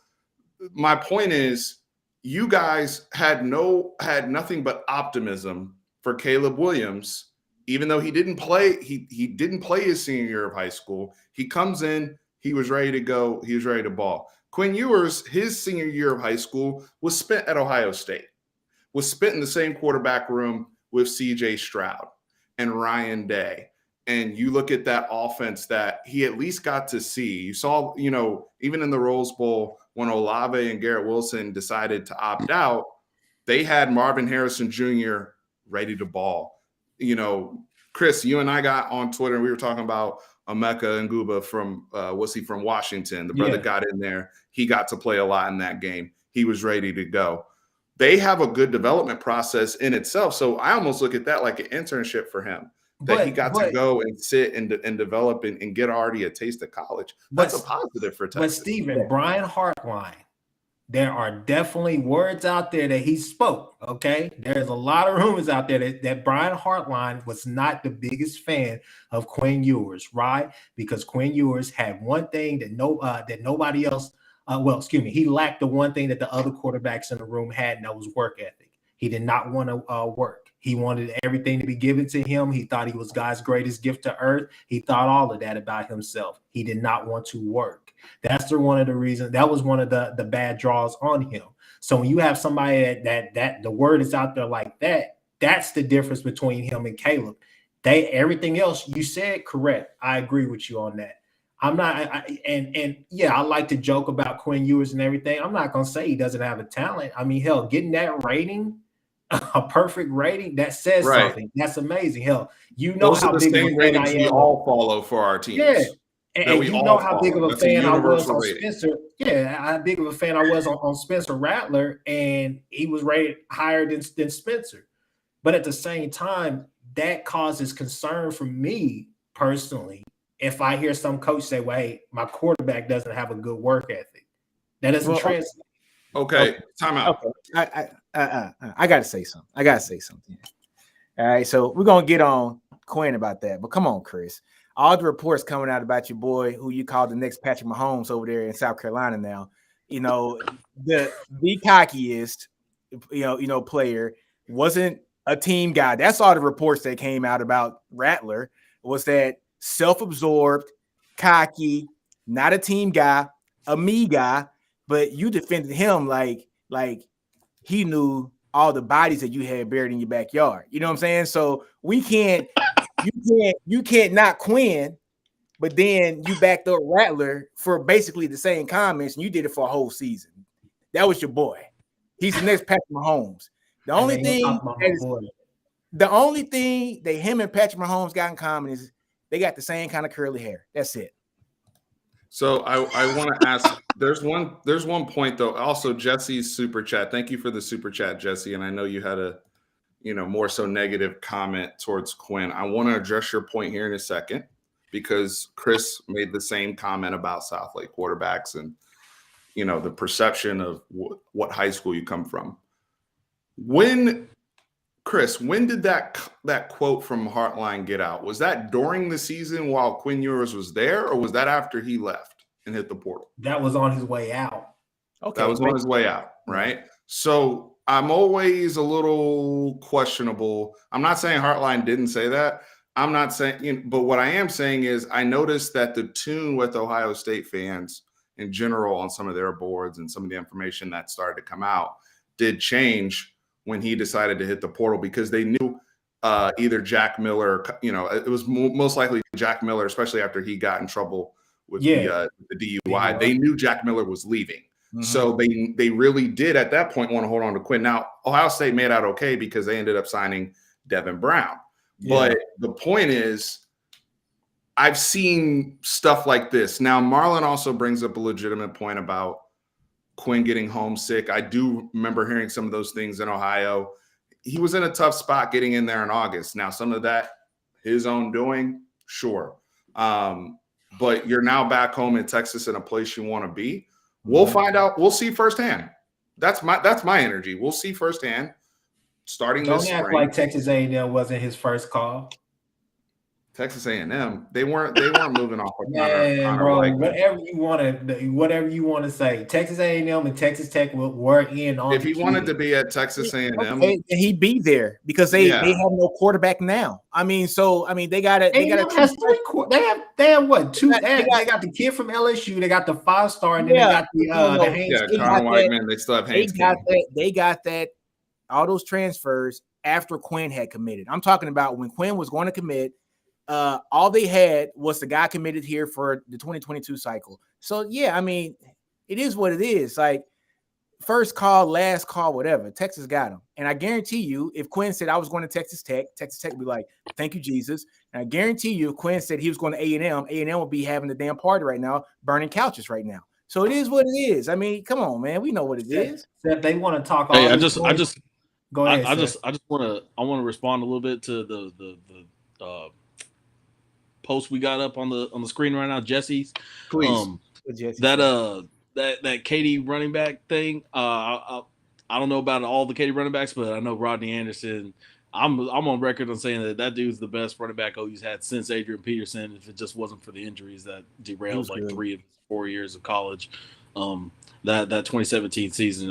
my point is, you guys had nothing but optimism for Caleb Williams, even though he didn't play. He didn't play his senior year of high school. He comes in, he was ready to go. He was ready to ball. Quinn Ewers, his senior year of high school was spent at Ohio State, was spent in the same quarterback room with C.J. Stroud and Ryan Day. And you look at that offense that he at least got to see. You saw, even in the Rose Bowl, when Olave and Garrett Wilson decided to opt out, they had Marvin Harrison Jr. ready to ball. Chris, you and I got on Twitter and we were talking about Emeka Nguba from Washington. The brother got in there. He got to play a lot in that game. He was ready to go. They have a good development process in itself. So I almost look at that like an internship for him. He got to go and sit and develop and get already a taste of college. That's a positive for Texas. But Stephen, Brian Hartline, there are definitely words out there that he spoke, okay? There's a lot of rumors out there that Brian Hartline was not the biggest fan of Quinn Ewers, right? Because Quinn Ewers had one thing that nobody else, he lacked the one thing that the other quarterbacks in the room had, and that was work ethic. He did not want to work. He wanted everything to be given to him. He thought he was God's greatest gift to earth. He thought all of that about himself. He did not want to work. That's one of the reasons. That was one of the bad draws on him. So when you have somebody that the word is out there like that, that's the difference between him and Caleb. Everything else you said correct. I agree with you on that. I'm not, I like to joke about Quinn Ewers and everything. I'm not gonna say he doesn't have a talent. I mean, hell, getting that rating, a perfect rating, that says something. That's amazing. Hell, those how are the big same of a fan I ratings am. We all follow for our teams. Yeah, and you know how big of a fan I was on rating. Spencer. Yeah, how big of a fan I was on Spencer Rattler, and he was rated higher than Spencer. But at the same time, that causes concern for me personally. If I hear some coach say, "Well, hey, my quarterback doesn't have a good work ethic," that doesn't translate. Okay, time out. Okay. I gotta say something. All right, so we're gonna get on Quinn about that, but come on, Chris. All the reports coming out about your boy, who you call the next Patrick Mahomes over there in South Carolina now. The cockiest, player wasn't a team guy. That's all the reports that came out about Rattler, was that self-absorbed, cocky, not a team guy, a me guy. But you defended him like he knew all the bodies that you had buried in your backyard. You know what I'm saying? So you can't knock Quinn, but then you backed up Rattler for basically the same comments, and you did it for a whole season. That was your boy. He's the next Patrick Mahomes. The only thing that him and Patrick Mahomes got in common is they got the same kind of curly hair. That's it. So I want to ask, there's one point though. Also, Jesse's super chat. Thank you for the super chat, Jesse. And I know you had a, more so negative comment towards Quinn. I want to address your point here in a second, because Chris made the same comment about Southlake quarterbacks and, the perception of what high school you come from. Chris, when did that quote from Hartline get out? Was that during the season while Quinn Ewers was there, or was that after he left and hit the portal? That was on his way out. Okay. That was on his way out, right? So I'm always a little questionable. I'm not saying Hartline didn't say that. I'm not saying, but what I am saying is I noticed that the tune with Ohio State fans in general on some of their boards and some of the information that started to come out did change when he decided to hit the portal, because they knew either Jack Miller, it was most likely Jack Miller, especially after he got in trouble with the DUI. They knew Jack Miller was leaving. Mm-hmm. So they really did at that point want to hold on to Quinn. Now, Ohio State made out okay because they ended up signing Devin Brown. Yeah. But the point is, I've seen stuff like this. Now, Marlon also brings up a legitimate point about Quinn getting homesick. I do remember hearing some of those things in Ohio. He was in a tough spot getting in there in August. Now, some of that his own doing, sure. But you're now back home in Texas in a place you want to be. We'll find out. We'll see firsthand. That's my energy. We'll see firsthand starting this spring. Don't act like Texas A&M wasn't his first call. Texas A&M, they weren't moving off of Connor, bro. Whatever you want to say. Texas A&M and Texas Tech were in on. If he wanted to be at Texas A&M, okay, he'd be there because they have no quarterback now. They got it. They got has three. They have what? Two. They got the kid from LSU. They got the 5-star, and then they got the Haynes. Connor Whiteman. They still have Haynes. They got that. All those transfers after Quinn had committed. I'm talking about when Quinn was going to commit. All they had was the guy committed here for the 2022 cycle. So, yeah, it is what it is. Like, first call, last call, whatever. Texas got him. And I guarantee you, if Quinn said I was going to Texas Tech would be like, thank you, Jesus. And I guarantee you, if Quinn said he was going to A&M would be having the damn party right now, burning couches right now. So it is what it is. Come on, man. We know what it is. If they want to talk. Hey, I just go ahead. I want to respond a little bit to the post we got up on the screen right now, Jesse's. Please. That Katy running back thing. I don't know about all the Katy running backs, but I know Rodney Anderson. I'm on record on saying that dude's the best running back OU's had since Adrian Peterson. If it just wasn't for the injuries that derailed like 3 of his 4 years of college, that 2017 season,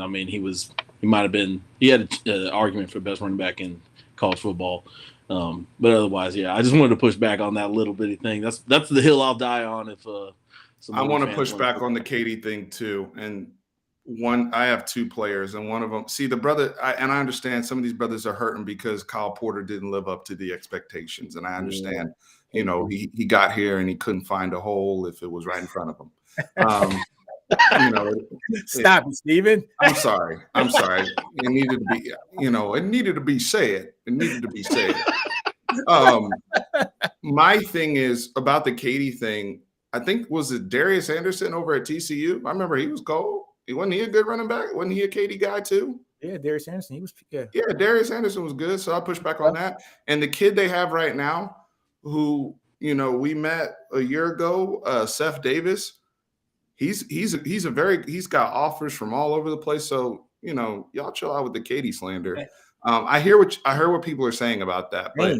he had an argument for best running back in college football. But otherwise, I just wanted to push back on that little bitty thing. That's the hill I'll die on. If I want to push back on the Katy thing too. And I have two players, and one of them. See, the brother, I understand some of these brothers are hurting because Kyle Porter didn't live up to the expectations, and I understand. He got here and he couldn't find a hole if it was right in front of him. Stop it, Steven. I'm sorry. It needed to be, it needed to be said. It needed to be said. My thing is about the Katy thing. I think, was it Darius Anderson over at TCU? I remember he was cold. Wasn't he a good running back? Wasn't he a Katy guy too? Yeah, Darius Anderson. He was. Yeah, Darius Anderson was good. So I push back on that. And the kid they have right now, who we met a year ago, Seth Davis. He's got offers from all over the place. So y'all chill out with the Katy slander. I heard what people are saying about that, but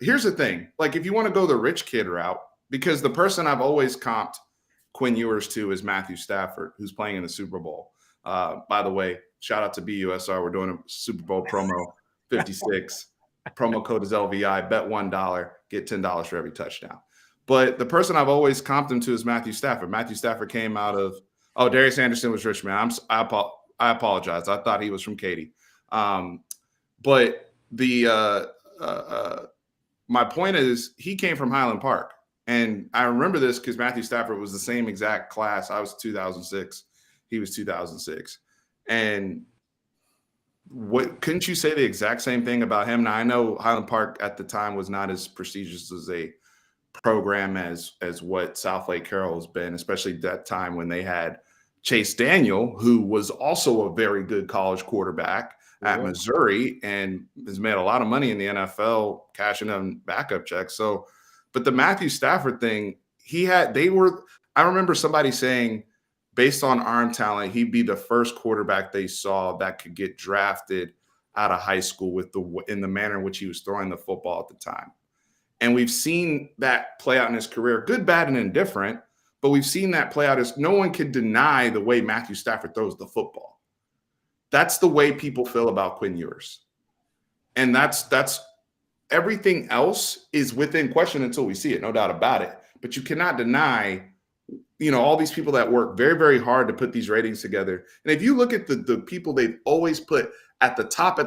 here's the thing. Like, if you want to go the rich kid route, because the person I've always comped Quinn Ewers to is Matthew Stafford, who's playing in the Super Bowl. By the way, shout out to BUSR. We're doing a Super Bowl promo 56. Promo code is LVI. Bet $1, get $10 for every touchdown. But the person I've always comped him to is Matthew Stafford. Matthew Stafford came out of Darius Anderson was Richmond. I apologize. I thought he was from Katy. But my point is, he came from Highland Park. And I remember this because Matthew Stafford was the same exact class. I was 2006. He was 2006. And couldn't you say the exact same thing about him? Now, I know Highland Park at the time was not as prestigious as a program as what South Lake Carroll has been, especially that time when they had Chase Daniel, who was also a very good college quarterback at Missouri and has made a lot of money in the NFL cashing in backup checks. So, but the Matthew Stafford thing, I remember somebody saying, based on arm talent, he'd be the first quarterback they saw that could get drafted out of high school in the manner in which he was throwing the football at the time. And we've seen that play out in his career, good, bad, and indifferent. But we've seen that play out as no one can deny the way Matthew Stafford throws the football. That's the way people feel about Quinn Ewers. And that's everything else is within question until we see it, no doubt about it. But you cannot deny all these people that work very, very hard to put these ratings together. And if you look at the people they've always put at the top,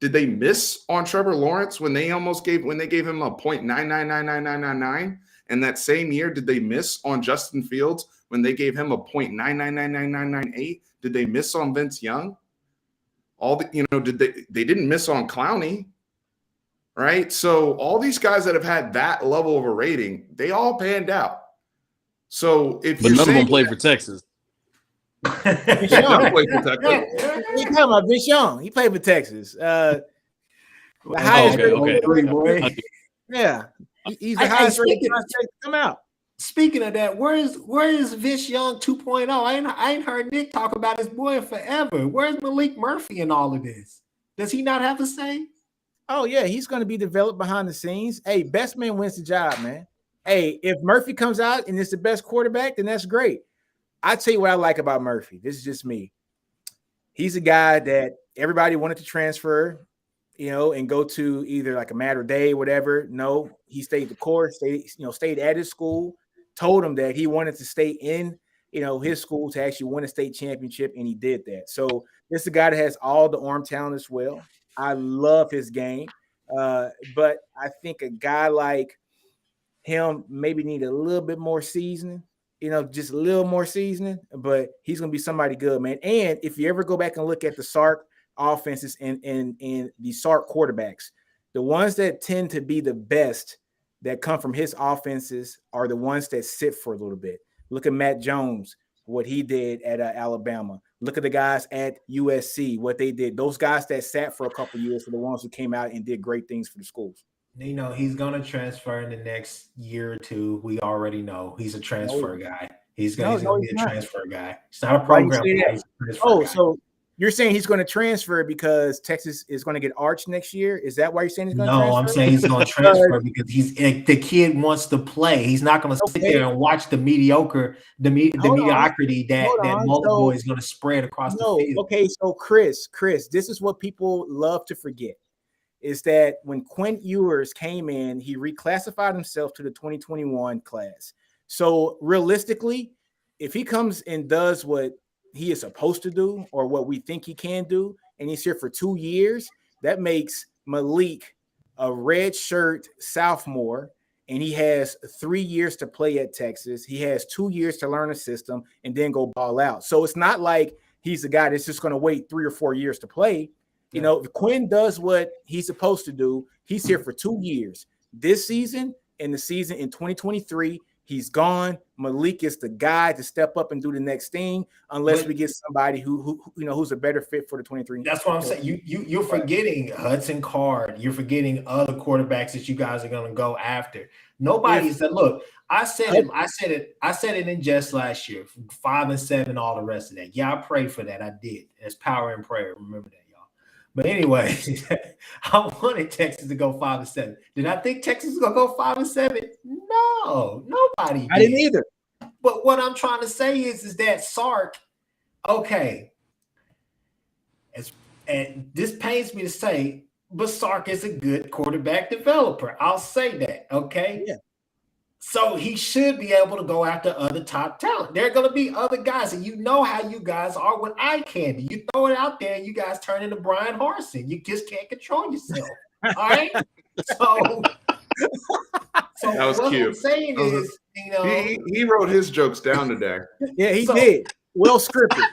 did they miss on Trevor Lawrence when they gave him a 0.999999? And that same year, did they miss on Justin Fields when they gave him a 0.999998? Did they miss on Vince Young? They didn't miss on Clowney, right? So all these guys that have had that level of a rating, they all panned out. So but none of them played for Texas. Vince Young played for Texas. You talking about Vince Young? He played for Texas. The highest rated. Yeah, he's the highest rated prospect to come out. Speaking of that, where is Vince Young 2.0? I ain't heard Nick talk about his boy forever. Where's Malik Murphy in all of this? Does he not have a say? Oh yeah, he's going to be developed behind the scenes. Hey, best man wins the job, man. Hey, if Murphy comes out and it's the best quarterback, then that's great. I tell you what I like about Murphy. This is just me. He's a guy that everybody wanted to transfer, and go to either like a Mater Day, whatever. No, he stayed the course, stayed at his school, told him that he wanted to stay in, his school to actually win a state championship, and he did that. So this is a guy that has all the arm talent as well. I love his game. But I think a guy like him maybe need a little bit more seasoning, just a little more seasoning, but he's going to be somebody good, man. And if you ever go back and look at the Sark offenses and the Sark quarterbacks, the ones that tend to be the best that come from his offenses are the ones that sit for a little bit. Look at Matt Jones, what he did at Alabama. Look at the guys at USC, what they did. Those guys that sat for a couple of years are the ones who came out and did great things for the schools. He's going to transfer in the next year or two. We already know he's a transfer guy. He's going to be a transfer guy. It's not a program guy. He's a transfer guy. So you're saying he's going to transfer because Texas is going to get arched next year? Is that why you're saying he's going to transfer? No, I'm saying he's going to transfer because the kid wants to play. He's not going to sit there and watch the mediocrity that multiple is going to spread across the field. Okay, so Chris, this is what people love to forget. Is that when Quinn Ewers came in, he reclassified himself to the 2021 class. So realistically, if he comes and does what he is supposed to do or what we think he can do, and he's here for 2 years, that makes Malik a red shirt sophomore, and he has 3 years to play at Texas. He has 2 years to learn a system and then go ball out. So it's not like he's a guy that's just going to wait 3 or 4 years to play. If Quinn does what he's supposed to do, he's here for 2 years. This season and the season in 2023, he's gone. Malik is the guy to step up and do the next thing, unless we get somebody who's a better fit for the 23. That's what I'm saying. You're forgetting Hudson Card. You're forgetting other quarterbacks that you guys are going to go after. Nobody said, look, I said it in jest last year, 5 and 7, all the rest of that. Yeah, I prayed for that. I did. There's power in prayer. Remember that. But anyway, I wanted Texas to go 5 and 7. Did I think Texas was gonna go 5 and 7? No, nobody did. I didn't either. But what I'm trying to say is that Sark, okay, and this pains me to say, but Sark is a good quarterback developer. I'll say that, okay? Yeah. So he should be able to go after other top talent. There are going to be other guys, and you know how you guys are with eye candy. You throw it out there, and you guys turn into Brian Harsin. You just can't control yourself. All right? So that was what cute. I'm saying is, he wrote his jokes down today. Yeah, he did. Well scripted.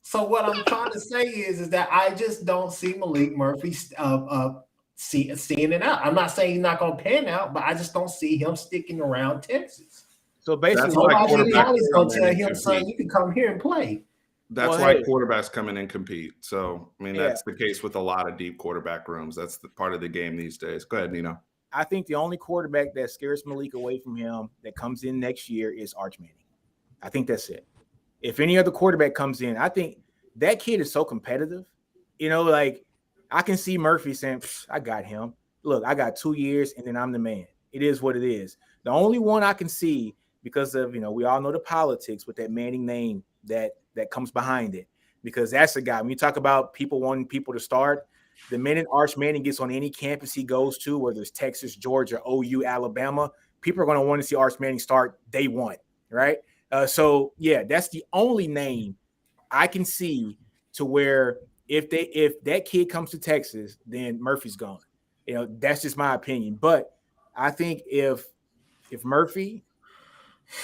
So what I'm trying to say is that I just don't see Malik Murphy seeing it out. I'm not saying he's not going to pan out, but I just don't see him sticking around Texas. So basically, nobody's going to tell him, son, you can come here and play. That's why quarterbacks come in and compete. So, I mean, that's the case with a lot of deep quarterback rooms. That's the part of the game these days. Go ahead, Nino. I think the only quarterback that scares Malik away from him that comes in next year is Arch Manning. I think that's it. If any other quarterback comes in, I think that kid is so competitive. I can see Murphy saying, I got him. Look, I got 2 years, and then I'm the man. It is what it is. The only one I can see, because of, we all know the politics with that Manning name that comes behind it, because that's the guy. When you talk about people wanting people to start, the minute Arch Manning gets on any campus he goes to, whether it's Texas, Georgia, OU, Alabama, people are going to want to see Arch Manning start day one, right? So yeah, that's the only name I can see to where if that kid comes to Texas, then Murphy's gone. You know, that's just my opinion. But I think if Murphy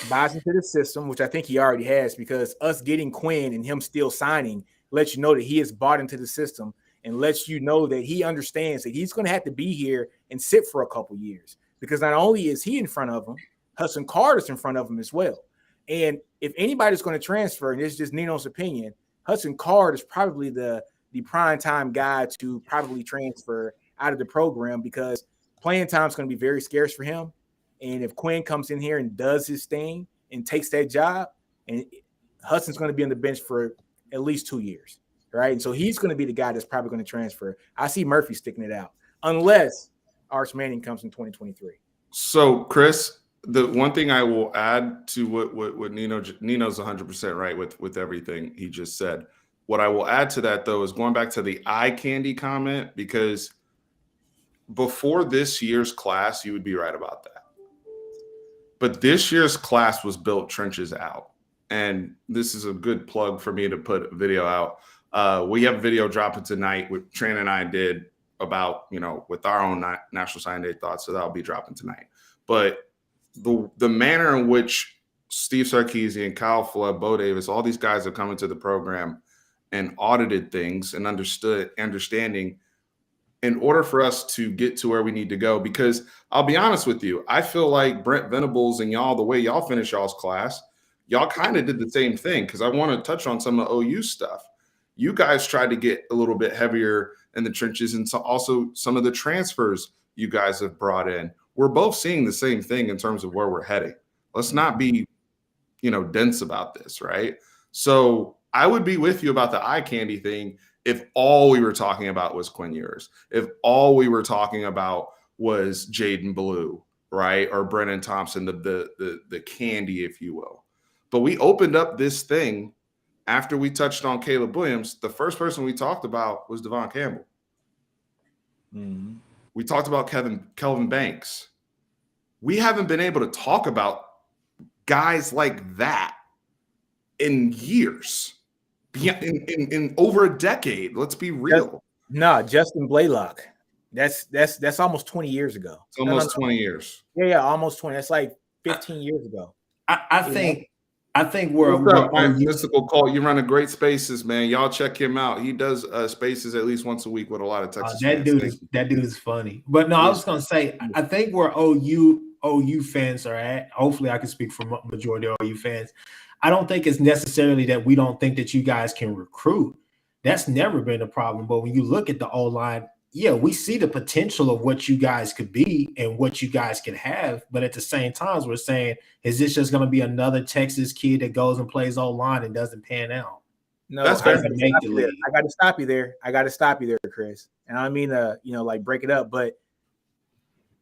buys into the system, which I think he already has, because us getting Quinn and him still signing lets you know that he has bought into the system and lets you know that he understands that he's going to have to be here and sit for a couple years, because not only is he in front of him, Hudson Card's in front of him as well. And if anybody's going to transfer, and this is just Nino's opinion, Hudson Card is probably the prime time guy to probably transfer out of the program, because playing time is going to be very scarce for him. And if Quinn comes in here and does his thing and takes that job, and Hudson's going to be on the bench for at least 2 years, right? And so he's going to be the guy that's probably going to transfer. I see Murphy sticking it out unless Arch Manning comes in 2023. So, Chris, the one thing I will add to what Nino's 100% right with everything he just said. What I will add to that, though, is going back to the eye candy comment, because before this year's class, you would be right about that. But this year's class was built trenches out. And this is a good plug for me to put a video out. We have a video dropping tonight, with Tran and I did about, with our own National Signing Day thoughts. So that'll be dropping tonight. But the manner in which Steve Sarkisian, Kyle Flood, Bo Davis, all these guys have come into the program and audited things and understanding in order for us to get to where we need to go. Because I'll be honest with you, I feel like Brent Venables and y'all, the way y'all finish y'all's class, y'all kind of did the same thing. Because I want to touch on some of the OU stuff. You guys tried to get a little bit heavier in the trenches, and so also some of the transfers you guys have brought in. We're both seeing the same thing in terms of where we're heading. Let's not be, dense about this, right? So I would be with you about the eye candy thing if all we were talking about was Quinn Ewers, if all we were talking about was Jaden Blue, right, or Brennan Thompson, the candy, if you will. But we opened up this thing after we touched on Caleb Williams. The first person we talked about was Devon Campbell. Mm-hmm. We talked about Kelvin Banks. We haven't been able to talk about guys like that in years. In over a decade. Let's be real. Justin Blaylock. That's almost 20 years ago. It's almost 20 years. Yeah, almost 20. That's like 15 years ago. I think we're Mystical Cult. You run a great Spaces, man. Y'all check him out. He does Spaces at least once a week with a lot of Texas fans. That dude is funny. But no, I was gonna say, I think where OU fans are at. Hopefully, I can speak for majority of OU fans. I don't think it's necessarily that we don't think that you guys can recruit. That's never been a problem. But when you look at the O-line, yeah, we see the potential of what you guys could be and what you guys can have. But at the same time, we're saying, is this just going to be another Texas kid that goes and plays O-line and doesn't pan out? No, I got to stop you there, Chris. And I mean, break it up. But,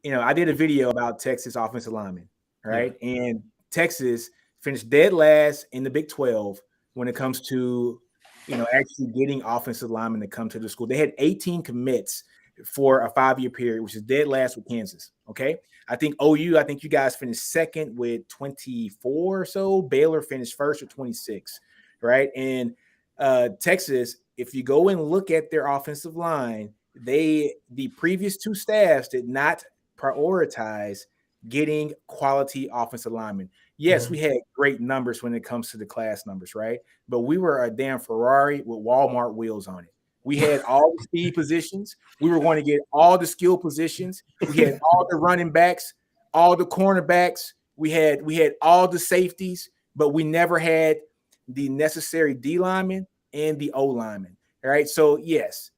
I did a video about Texas offensive linemen, right? Yeah. And Texas finished dead last in the Big 12 when it comes to, actually getting offensive linemen to come to the school. They had 18 commits for a 5-year period, which is dead last with Kansas. Okay. I think you guys finished second with 24 or so. Baylor finished first with 26. Right. And Texas, if you go and look at their offensive line, the previous two staffs did not prioritize getting quality offensive linemen. Yes, we had great numbers when it comes to the class numbers, right? But we were a damn Ferrari with Walmart wheels on it. We had all the speed positions. We were going to get all the skill positions. We had all the running backs, all the cornerbacks. We had all the safeties, but we never had the necessary D linemen and the O linemen. All right. So yes,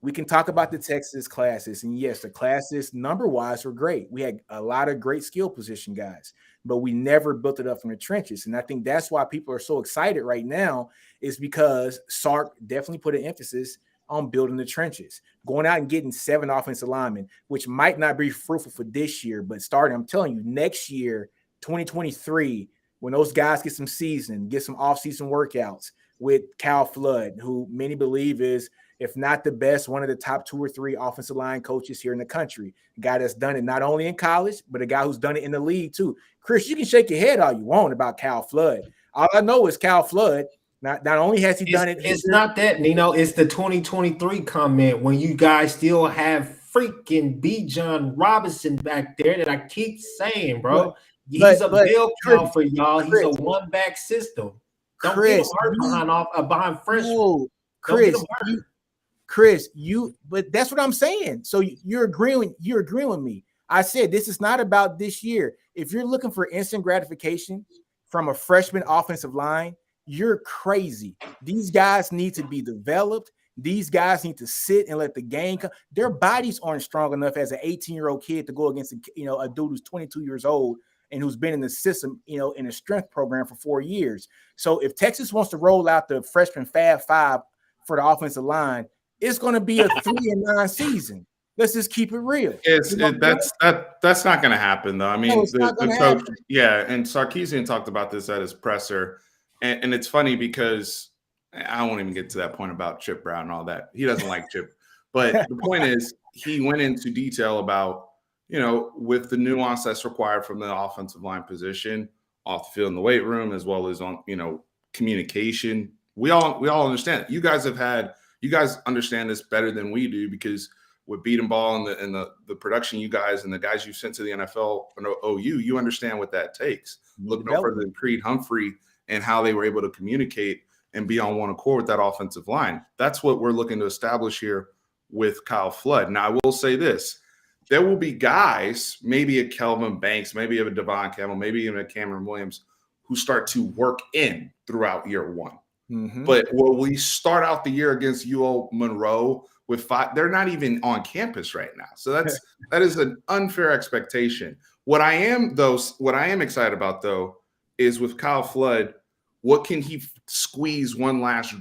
we can talk about the Texas classes, and yes, the classes number-wise were great. We had a lot of great skill position guys, but we never built it up from the trenches. And I think that's why people are so excited right now, is because Sark definitely put an emphasis on building the trenches, going out and getting 7 offensive linemen, which might not be fruitful for this year, but starting, I'm telling you, next year, 2023, when those guys get some season, get some off-season workouts, with Cal Flood, who many believe is, if not the best, one of the top 2 or 3 offensive line coaches here in the country. A guy that's done it not only in college, but a guy who's done it in the league too. Chris, you can shake your head all you want about Cal Flood. All I know is Cal Flood. Not only has he done it. It's not that, Nino. It's the 2023 comment when you guys still have freaking B. John Robinson back there that I keep saying, bro. He's a bell cow for y'all. He's a one-back system. Don't get him hurt behind freshman. Chris, but that's what I'm saying. So you're agreeing with me. I said this is not about this year. If you're looking for instant gratification from a freshman offensive line, you're crazy. These guys need to be developed. These guys need to sit and let the game come. Their bodies aren't strong enough as an 18-year-old kid to go against a dude who's 22 years old and who's been in the system, in a strength program for 4 years. So if Texas wants to roll out the freshman Fab Five for the offensive line, it's going to be a 3-9 season. Let's just keep it real. That's not going to happen, though. I mean, the coach, and Sarkisian talked about this at his presser, and it's funny because I won't even get to that point about Chip Brown and all that. He doesn't like Chip, but the point is he went into detail about, with the nuance that's required from the offensive line position, off the field in the weight room, as well as on, communication. We all understand it. You guys understand this better than we do because with beat and ball and the production you guys and the guys you sent to the NFL and OU, you understand what that takes. Look no further than Creed Humphrey and how they were able to communicate and be on one accord with that offensive line. That's what we're looking to establish here with Kyle Flood. Now, I will say this. There will be guys, maybe a Kelvin Banks, maybe a Devon Campbell, maybe even a Cameron Williams, who start to work in throughout year one. Mm-hmm. But when we start out the year against UO Monroe with 5, they're not even on campus right now. So that is an unfair expectation. What I am excited about, though, is with Kyle Flood, what can he squeeze one last,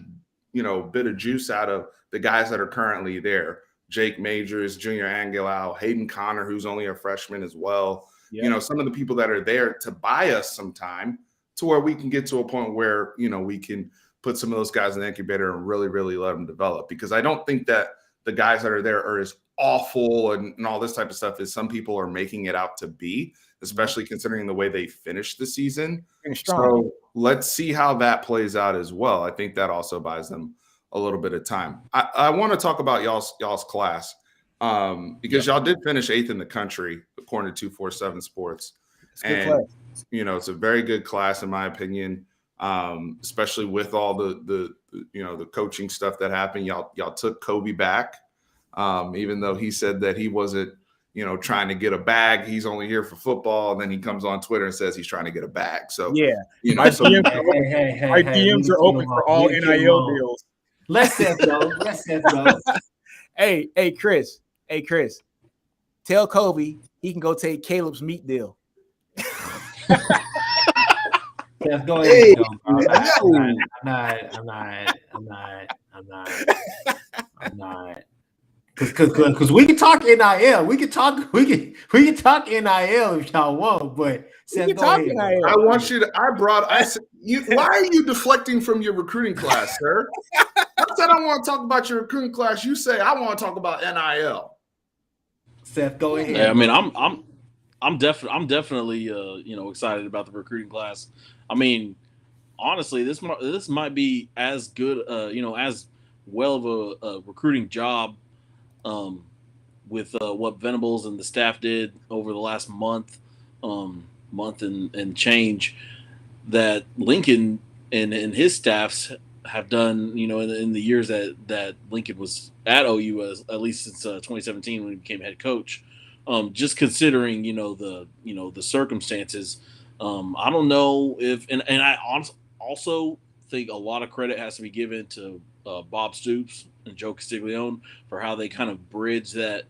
bit of juice out of the guys that are currently there? Jake Majors, Junior Angelau, Hayden Connor, who's only a freshman as well. Yeah. Some of the people that are there to buy us some time to where we can get to a point where, we can put some of those guys in the incubator and really, really let them develop. Because I don't think that the guys that are there are as awful and all this type of stuff as some people are making it out to be, especially considering the way they finished the season. So let's see how that plays out as well. I think that also buys them a little bit of time. I want to talk about y'all's class because y'all did finish 8th in the country, according to 247 Sports. And, it's a very good class, in my opinion, especially with all the coaching stuff that happened. Y'all took Kobe back, even though he said that he wasn't, trying to get a bag. He's only here for football. And then he comes on Twitter and says he's trying to get a bag. So, my DMs are open for all NIL deals. Let's set go. Hey, Chris. Tell Kobe he can go take Caleb's meat deal. Jeff, go ahead. I'm not. Because we can talk NIL. We can talk NIL if y'all want, but Seth, go ahead. NIL. I want you to. Why are you deflecting from your recruiting class, sir? I said I want to talk about your recruiting class. You say I want to talk about NIL. Seth, go ahead. Yeah, I mean, I'm definitely excited about the recruiting class. I mean, honestly, this might be as good, as well of a recruiting job with what Venables and the staff did over the last month and change that Lincoln and his staffs have done, in the years that Lincoln was at OU, at least since 2017 when he became head coach. Just considering, the circumstances, I don't know if, and I also think a lot of credit has to be given to Bob Stoops and Joe Castiglione for how they kind of bridge that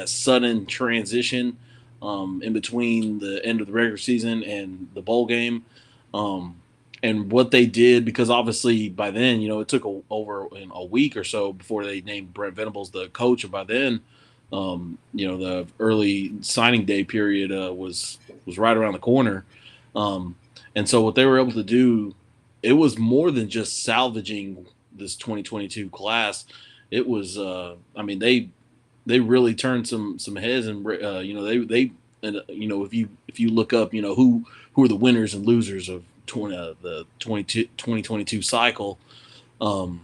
sudden transition in between the end of the regular season and the bowl game, and what they did, because obviously by then, it took over a week or so before they named Brent Venables the coach, and by then, the early signing day period was right around the corner. And so what they were able to do it was more than just salvaging this 2022 class. It was, I mean, they really turned some heads, and you know, they and you know, if you look up, you know, who are the winners and losers of the 2022 cycle, you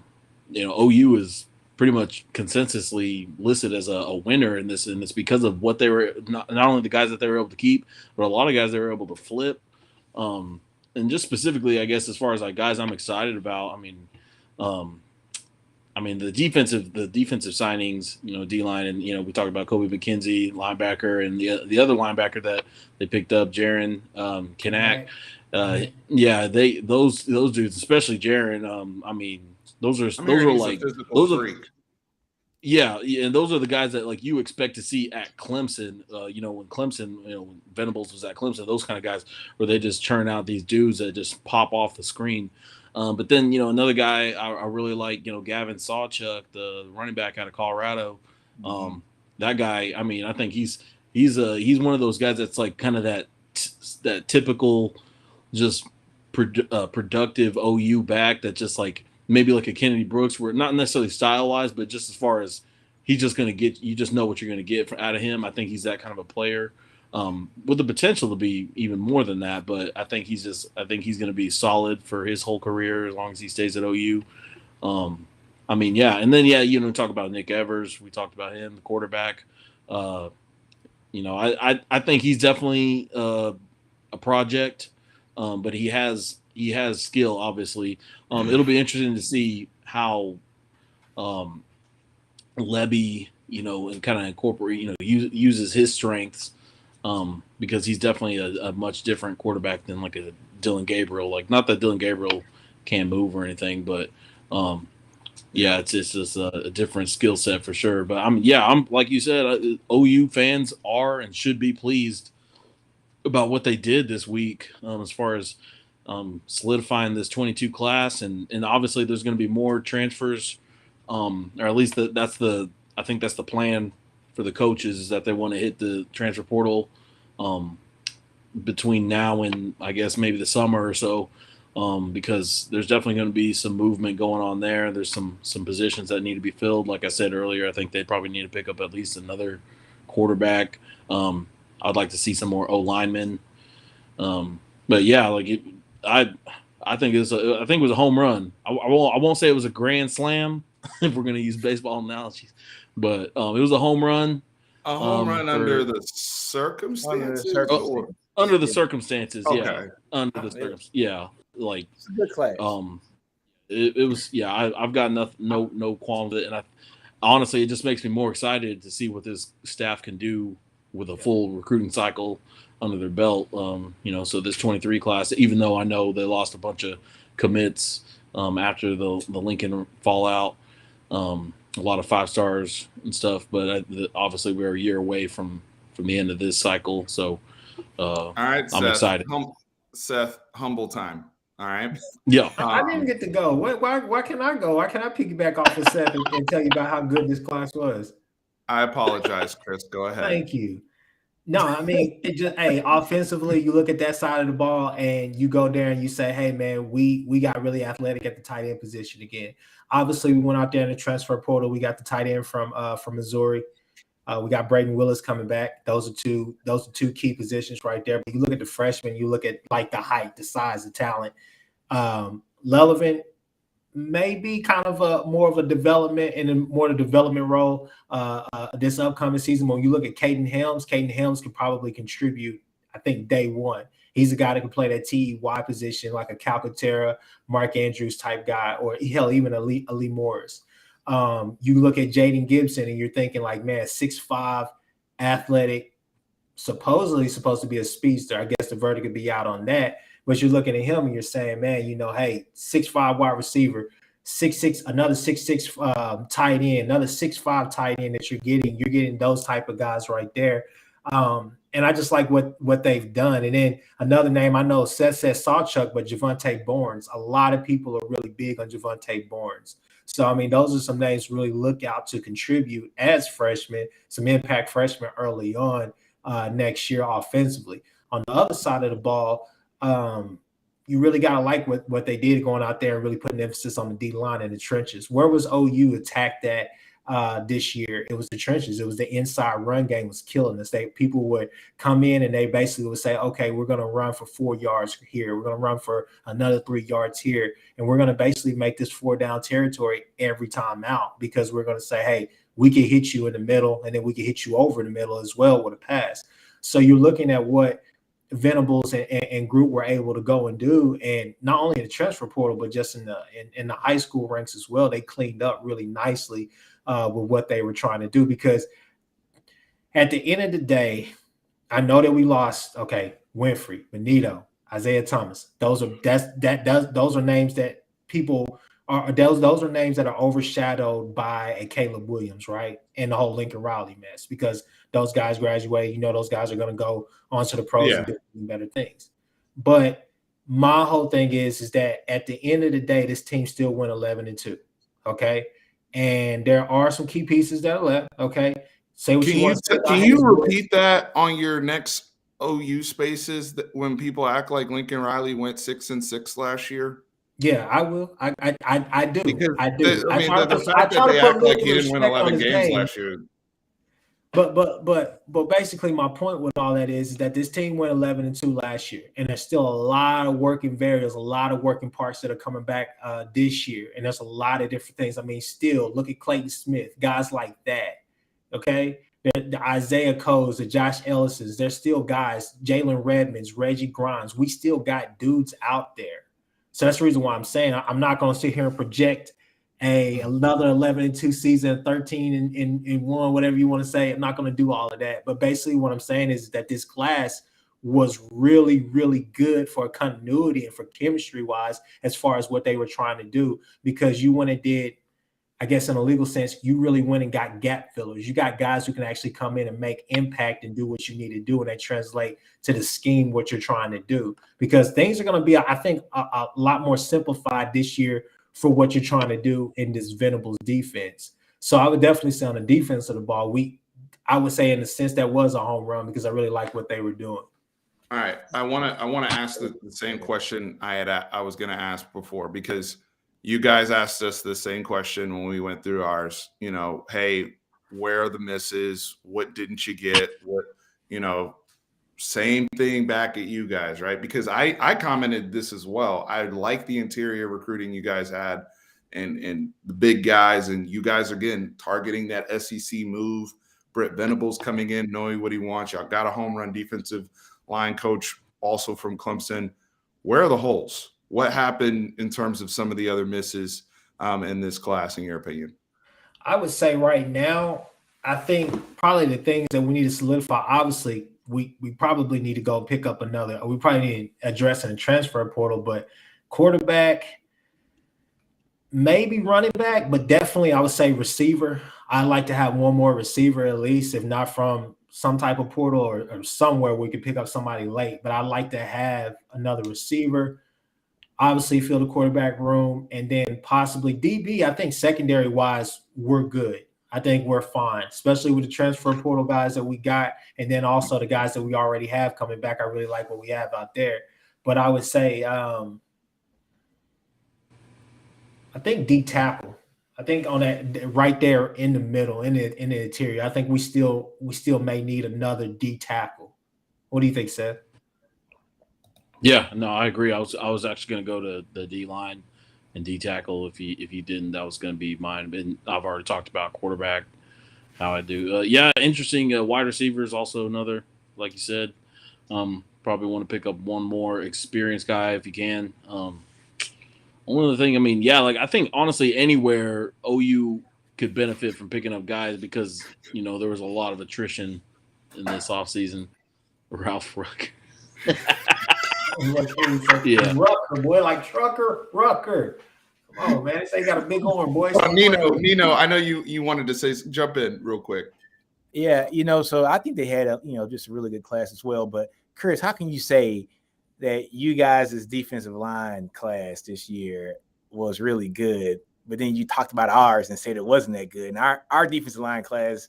know, OU is pretty much consensusly listed as a winner in this, and it's because of what they were, not only the guys that they were able to keep, but a lot of guys they were able to flip. And just specifically, I guess, as far as like guys I'm excited about, I mean the defensive signings, you know, D line, and you know, we talked about Kobe McKenzie, linebacker, and the other linebacker that they picked up, Jaron Kanak. Yeah, those dudes, especially Jaron. I mean, those are like those are. Yeah, and those are the guys that like you expect to see at Clemson. You know, when Clemson, you know, when Venables was at Clemson, those kind of guys where they just churn out these dudes that just pop off the screen. But then, you know, another guy I really like, you know, Gavin Sawchuk, the running back out of Colorado. That guy, I mean, I think he's one of those guys that's like kind of that typical, just productive OU back that just like maybe like a Kennedy Brooks, where not necessarily style-wise, but just as far as he's just going to get, you just know what you're going to get out of him. I think he's that kind of a player with the potential to be even more than that. But I think he's going to be solid for his whole career as long as he stays at OU. I mean, yeah. And then, yeah, you know, talk about Nick Evers. We talked about him, the quarterback. You know, I think he's definitely a project, but he has skill, obviously. It'll be interesting to see how Lebby, you know, and kind of incorporate, you know, uses his strengths, because he's definitely a much different quarterback than like a Dylan Gabriel. Like, not that Dylan Gabriel can't move or anything, but yeah, it's just a different skill set for sure. But I'm like you said, OU fans are and should be pleased about what they did this week, as far as solidifying this 22 class, and obviously there's going to be more transfers, or at least I think that's the plan for the coaches, is that they want to hit the transfer portal between now and I guess maybe the summer or so, because there's definitely going to be some movement going on there. There's some positions that need to be filled. Like I said earlier, I think they probably need to pick up at least another quarterback. I'd like to see some more O linemen. But yeah, like I think it was a home run. I won't say it was a grand slam if we're going to use baseball analogies, but it was a home run. A home run under the circumstances. Under the circumstances, okay. Yeah. Under the circumstances, yeah. Like, it's a good class. It was, yeah. I've got no qualms with it, and honestly, it just makes me more excited to see what this staff can do with a full recruiting cycle under their belt. You know, so this 23 class, even though I know they lost a bunch of commits after the Lincoln fallout, a lot of 5 stars and stuff, but obviously we're a year away from the end of this cycle. So all right, I'm excited. Seth, humble time. All right. Yeah. I didn't get to go. Why can I go? Why can I piggyback off of Seth and tell you about how good this class was? I apologize, Chris. Go ahead. Thank you. No, I mean, it just, hey, offensively, you look at that side of the ball and you go there and you say, hey, man, we got really athletic at the tight end position again. Obviously, we went out there in the transfer portal. We got the tight end from Missouri. We got Braden Willis coming back. Those are two key positions right there. But you look at the freshmen, you look at like the height, the size, the talent. Lelevin may be kind of more of a development and more the development role this upcoming season. When you look at Caden Helms can probably contribute, I think, day one. He's a guy that can play that TEY position like a Calcaterra, Mark Andrews type guy, or hell, even Ali Morris. You look at Jaden Gibson and you're thinking like, man, 6'5", athletic, supposedly supposed to be a speedster. I guess the verdict could be out on that. But you're looking at him and you're saying, man, you know, hey, 6'5" wide receiver, 6'6", another 6'6" tight end, another 6'5" tight end that you're getting. You're getting those type of guys right there. And I just like what they've done. And then another name, I know Seth says Sawchuk, but Javonte Barnes. A lot of people are really big on Javonte Barnes. So, I mean, those are some names to really look out to contribute as freshmen, some impact freshmen early on next year offensively. On the other side of the ball, you really gotta like what they did going out there and really putting emphasis on the D line and the trenches. Where was OU attacked at this year? It was the trenches. It was the inside run game was killing us. People would come in and they basically would say, okay, we're gonna run for 4 yards here, we're gonna run for another 3 yards here, and we're gonna basically make this 4 down territory every time out, because we're gonna say, hey, we can hit you in the middle, and then we can hit you over the middle as well with a pass. So you're looking at what Venables and Group were able to go and do, and not only in the transfer portal, but just in the high school ranks as well. They cleaned up really nicely with what they were trying to do, because at the end of the day, I know that we lost. Okay, Winfrey, Benito, Isaiah Thomas. Those are names that people are. Those are names that are overshadowed by a Caleb Williams, right, and the whole Lincoln Riley mess, because those guys graduate. Those guys are going to go on to the pros and do better things. But my whole thing is that at the end of the day, this team still went 11-2. Okay, and there are some key pieces that are left. Okay, say what you want. Can you repeat that on your next OU spaces when people act like Lincoln Riley went 6-6 last year? Yeah, I will. I do. Because I do. the fact that they act like he didn't win 11 games last year. But basically, my point with all that is that this team went 11-2 last year, and there's still a lot of working variables, a lot of working parts that are coming back this year, and there's a lot of different things. I mean, still look at Clayton Smith, guys like that. Okay, the Isaiah Coes, the Josh Ellis's, there's still guys, Jalen Redmonds, Reggie Grimes. We still got dudes out there. So that's the reason why I'm saying I'm not going to sit here and project another 11-2 season, 13-1, whatever you want to say. I'm not going to do all of that. But basically what I'm saying is that this class was really, really good for continuity and for chemistry-wise as far as what they were trying to do, because you went and did, I guess in a legal sense, you really went and got gap fillers. You got guys who can actually come in and make impact and do what you need to do, and they translate to the scheme what you're trying to do. Because things are going to be, I think, a lot more simplified this year for what you're trying to do in this Venables defense. So I would definitely say on the defense of the ball, I would say in the sense that was a home run, because I really like what they were doing. All right, I want to ask the same question I was going to ask before, because you guys asked us the same question when we went through ours. Hey, where are the misses? What didn't you get? What, same thing back at you guys, right? Because I commented this as well. I like the interior recruiting you guys had and the big guys, and you guys, again, targeting that SEC move. Brett Venables coming in, knowing what he wants. Y'all got a home run defensive line coach also from Clemson. Where are the holes? What happened in terms of some of the other misses in this class, in your opinion? I would say right now, I think probably the things that we need to solidify, obviously, we probably need to go pick up another, or we probably need to address in the transfer portal, but quarterback, maybe running back, but definitely I would say receiver. I'd like to have one more receiver at least, if not from some type of portal or somewhere we could pick up somebody late. But I'd like to have another receiver, obviously fill the quarterback room, and then possibly DB. I think secondary-wise, we're good. I think we're fine, especially with the transfer portal guys that we got, and then also the guys that we already have coming back. I really like what we have out there. But I would say I think D tackle. I think on that right there in the middle, in the interior, I think we still may need another D tackle. What do you think, Seth? Yeah, no, I agree. I was actually going to go to the D line and D tackle. If you didn't, that was going to be mine. And I've already talked about quarterback, how I do. Interesting. Wide receiver is also another, like you said. Probably want to pick up one more experienced guy if you can. One other thing, I think honestly anywhere OU could benefit from picking up guys, because there was a lot of attrition in this offseason. Ralph Ruck. Yeah, Rucker, boy, like Rucker. Come on, man. They got a big arm, boy. Nino, I know you wanted to say, jump in real quick. Yeah, so I think they had just a really good class as well. But Chris, how can you say that you guys' defensive line class this year was really good, but then you talked about ours and said it wasn't that good? And our defensive line class,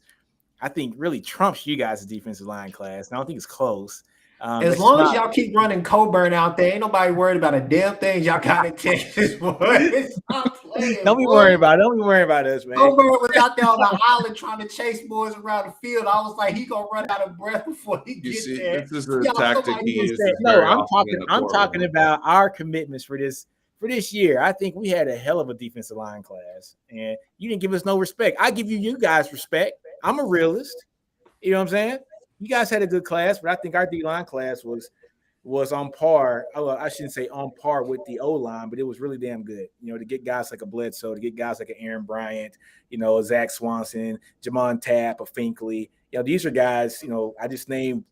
I think, really trumps you guys' defensive line class. And I don't think it's close. As That's long as not- y'all keep running Coburn out there, ain't nobody worried about a damn thing y'all got in Texas, boy. Stop playing, don't be boy. worried about it. Don't be worried about us, man. Coburn was out there on the island trying to chase boys around the field. I was like, he gonna run out of breath before he You gets see, there. this is a Y'all, tactic somebody he was uses No, very I'm often in talking. the I'm talking courtroom. about our commitments for this year. I think we had a hell of a defensive line class, and you didn't give us no respect. I give you guys respect. I'm a realist. You know what I'm saying? You guys had a good class, but I think our D line class was on par. Well, I shouldn't say on par with the O line, but it was really damn good. You know, to get guys like a Bledsoe, to get guys like an Aaron Bryant, you know, Zach Swanson, Jamon Tapp, a Finkley. You know, these are guys. You know, I just named.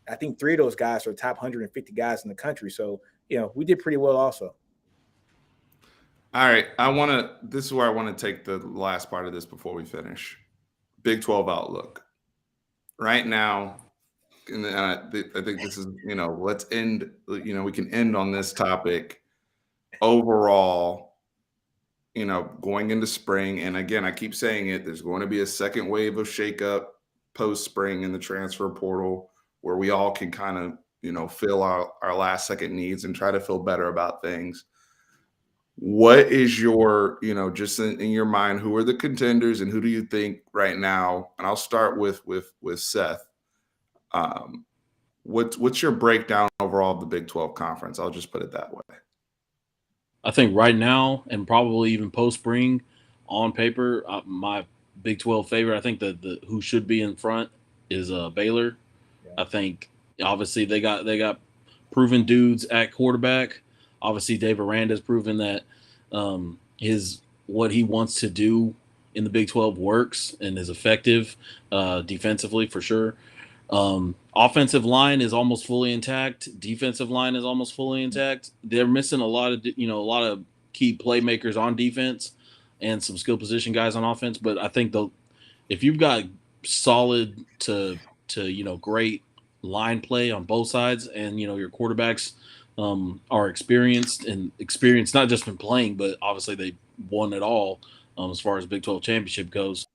I think 3 of those guys are top 150 guys in the country. So, you know, we did pretty well also. All right, this is where I want to take the last part of this before we finish. Big 12 outlook. Right now, and I think this is, let's end, we can end on this topic. Overall, going into spring, and again, I keep saying it, there's going to be a second wave of shakeup post-spring in the transfer portal where we all can kind of, fill our last second needs and try to feel better about things. What is your, just in your mind, who are the contenders and who do you think right now? And I'll start with Seth. What's your breakdown overall of the Big 12 conference? I'll just put it that way. I think right now and probably even post spring, on paper, my Big 12 favorite. I think the who should be in front is Baylor. Yeah. I think obviously they got proven dudes at quarterback. Obviously, Dave Aranda's proven that what he wants to do in the Big 12 works and is effective defensively for sure. Offensive line is almost fully intact. Defensive line is almost fully intact. They're missing a lot of key playmakers on defense and some skill position guys on offense. But I think if you've got solid to great line play on both sides, and your quarterbacks are experienced not just in playing, but obviously they won it all as far as Big 12 championship goes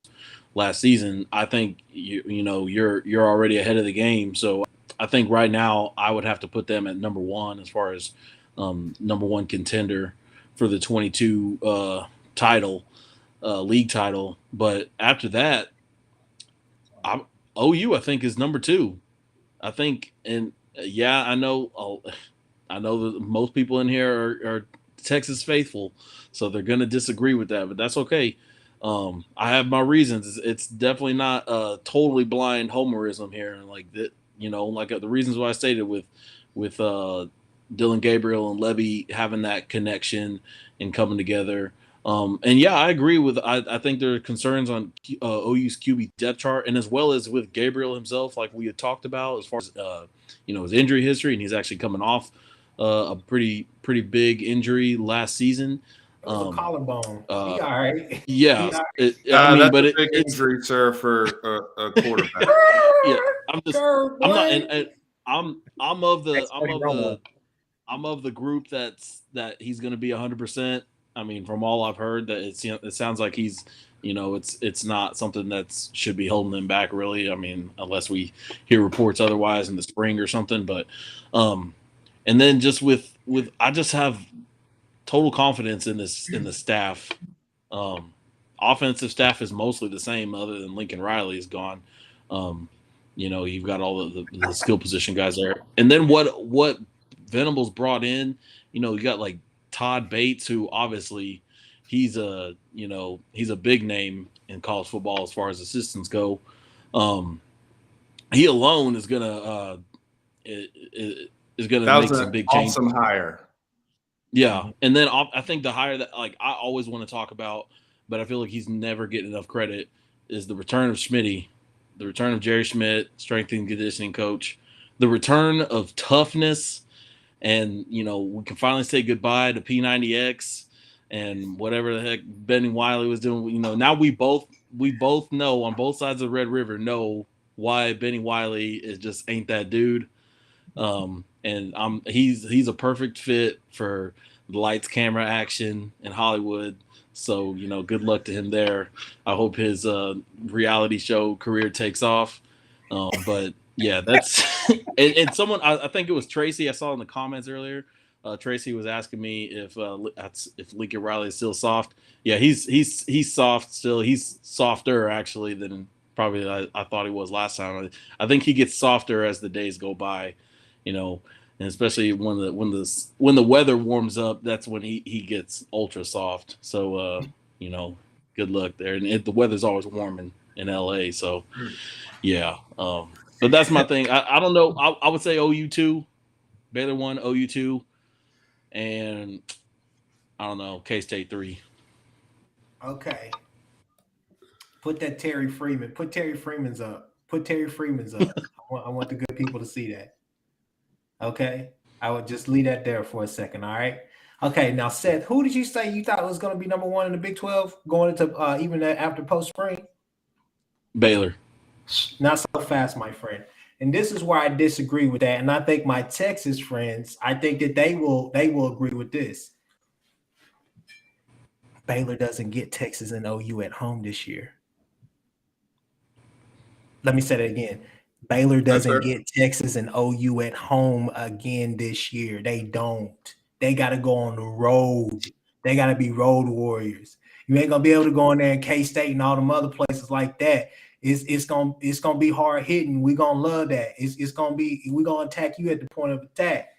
last season. I think you're already ahead of the game. So I think right now I would have to put them at number one as far as number one contender for the 22 league title. But after that, OU I think is number two. I think, and yeah, I know that most people in here are Texas faithful, so they're going to disagree with that, but that's okay. I have my reasons. It's definitely not totally blind homerism here, and like that, the reasons why I stated with Dylan Gabriel and Levy having that connection and coming together. And yeah, I agree with. I think there are concerns on OU's QB depth chart, and as well as with Gabriel himself, like we had talked about, as far as his injury history, and he's actually coming off a pretty big injury last season. It was a collarbone. He all right. Yeah, that's a big injury, sir, for a quarterback. Yeah, I'm not, and I'm of the group that he's going to be 100%. I mean, from all I've heard, that it sounds like he's, it's not something that should be holding him back, really. I mean, unless we hear reports otherwise in the spring or something. But, and then just with I just have total confidence in the staff. Offensive staff is mostly the same, other than Lincoln Riley is gone. You've got all the skill position guys there, and then what Venables brought in. You got like Todd Bates, who obviously he's a big name in college football as far as assistants go. He alone is gonna make some big changes. Awesome hire. Yeah, and then I think the hire that I always want to talk about, but I feel like he's never getting enough credit, is the return of Schmitty, the return of Jerry Schmidt, strength and conditioning coach, the return of toughness. And, we can finally say goodbye to P90X and whatever the heck Benny Wiley was doing. Now we both know on both sides of the Red River know why Benny Wiley just ain't that dude. And he's a perfect fit for the lights, camera, action in Hollywood. So, good luck to him there. I hope his reality show career takes off. But Yeah, that's and someone I think it was Tracy I saw in the comments earlier. Tracy was asking me if Lincoln Riley is still soft. Yeah, he's soft still. He's softer actually than probably I thought he was last time. I think he gets softer as the days go by, you know, and especially when the weather warms up, that's when he gets ultra soft. So you know, good luck there. And the weather's always warm in LA, so yeah. But that's my thing. I don't know. I would say OU 2, Baylor 1, OU 2, and I don't know, K-State 3. Okay. Put Terry Freeman's up. Put Terry Freeman's up. I want the good people to see that. Okay. I would just leave that there for a second. All right. Okay. Now, Seth, who did you say you thought was going to be number one in the Big 12 going into even after post spring? Baylor. Not so fast, my friend. And this is where I disagree with that. And I think my Texas friends, I think that they will agree with this. Baylor doesn't get Texas and OU at home this year. Let me say that again. Baylor doesn't get Texas and OU at home again this year. They don't. They got to go on the road. They got to be road warriors. You ain't gonna be able to go in there in K-State and all them other places like that. It's gonna be hard hitting. We're gonna love that. We're gonna attack you at the point of attack.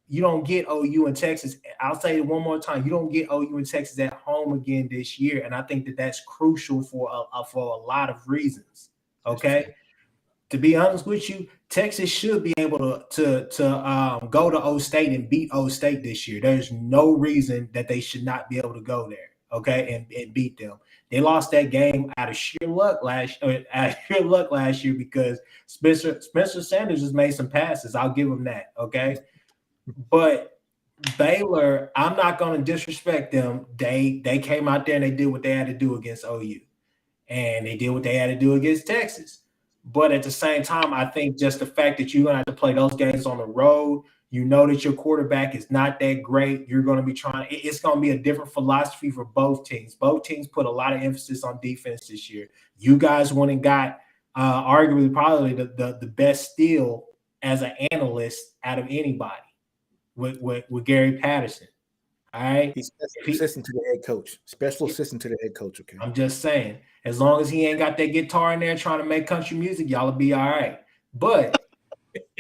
You don't get OU and Texas. I'll say it one more time. You don't get OU and Texas at home again this year, and I think that that's crucial for a lot of reasons. Okay, to be honest with you, Texas should be able to go to O State and beat O State this year. There's no reason that they should not be able to go there. Okay, and beat them. They lost that game out of sheer luck last year because Spencer Sanders has made some passes. I'll give him that. Okay. But Baylor, I'm not going to disrespect them. They came out there and they did what they had to do against OU. And they did what they had to do against Texas. But at the same time, I think just the fact that you're going to have to play those games on the road, you know that your quarterback is not that great. You're going to be it's going to be a different philosophy for both teams. Both teams put a lot of emphasis on defense this year. You guys went and got arguably probably the best steal as an analyst out of anybody. With Gary Patterson. All right. He's special assistant to the head coach. Special assistant to the head coach. Okay. I'm just saying, as long as he ain't got that guitar in there trying to make country music, y'all will be all right. But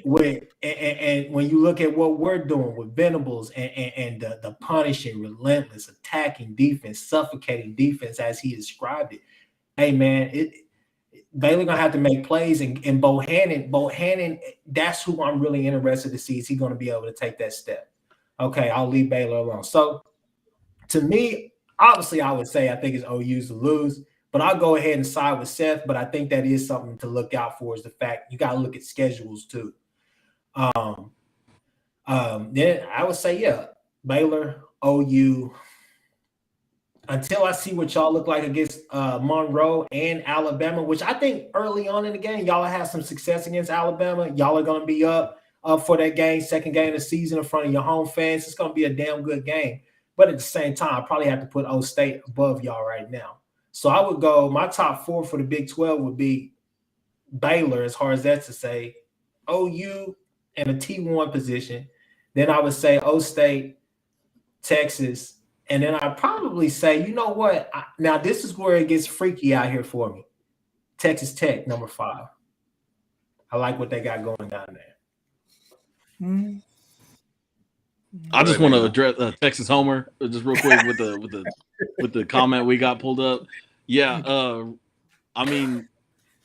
when you look at what we're doing with Venables and the punishing, relentless, attacking defense, suffocating defense as he described it, hey man, Baylor gonna have to make plays, and Bohannon, that's who I'm really interested to see. Is he gonna be able to take that step? Okay, I'll leave Baylor alone. So to me, obviously, I would say I think it's OU's to lose, but I'll go ahead and side with Seth. But I think that is something to look out for, is the fact you got to look at schedules too. Then I would say, yeah, Baylor, OU. Until I see what y'all look like against Monroe and Alabama, which I think early on in the game, y'all have some success against Alabama. Y'all are going to be up for that game, second game of the season in front of your home fans. It's going to be a damn good game. But at the same time, I probably have to put O State above y'all right now. So I would go, my top four for the Big 12 would be Baylor, as hard as that's to say, OU in a T1 position. Then I would say O State, Texas. And then I'd probably say, you know what? Now, this is where it gets freaky out here for me. Texas Tech, number 5. I like what they got going down there. I just want to address Texas Homer just real quick with the comment we got pulled up. Yeah, I mean,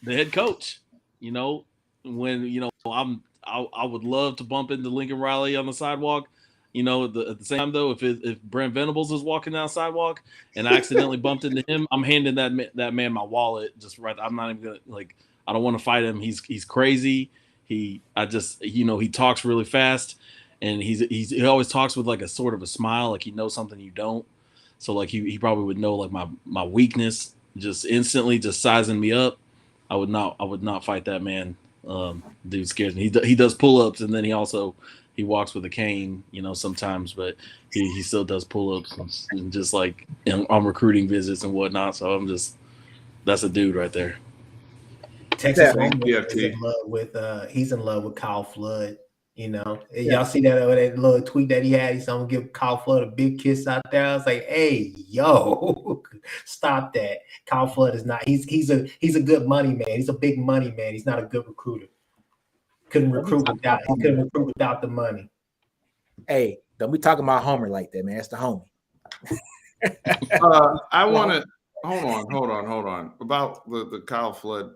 the head coach. You know, when I would love to bump into Lincoln Riley on the sidewalk. You know, at the same time, though, if Brent Venables is walking down the sidewalk and I accidentally bumped into him, I'm handing that man my wallet. Just right. I'm not even gonna I don't want to fight him. He's crazy. He talks really fast, and he always talks with like a sort of a smile, like he knows something you don't. So like he probably would know like my weakness just instantly, just sizing me up. I would not fight that man. Dude scares me. He does pull-ups, and then he walks with a cane, you know, sometimes, but he still does pull-ups and just like on recruiting visits and whatnot. So that's a dude right there. Texas Yeah. Homer is in PFT. love with he's in love with Kyle Flood. You know, Yeah. y'all see that little tweet that he had? He's gonna give Kyle Flood a big kiss out there. I was like, hey, yo, stop that. Kyle Flood is not. He's a good money man. He's a big money man. He's not a good recruiter. Couldn't recruit without the money. Hey, don't be talking about Homer like that, man. That's the homie. I want to hold on. About the Kyle Flood,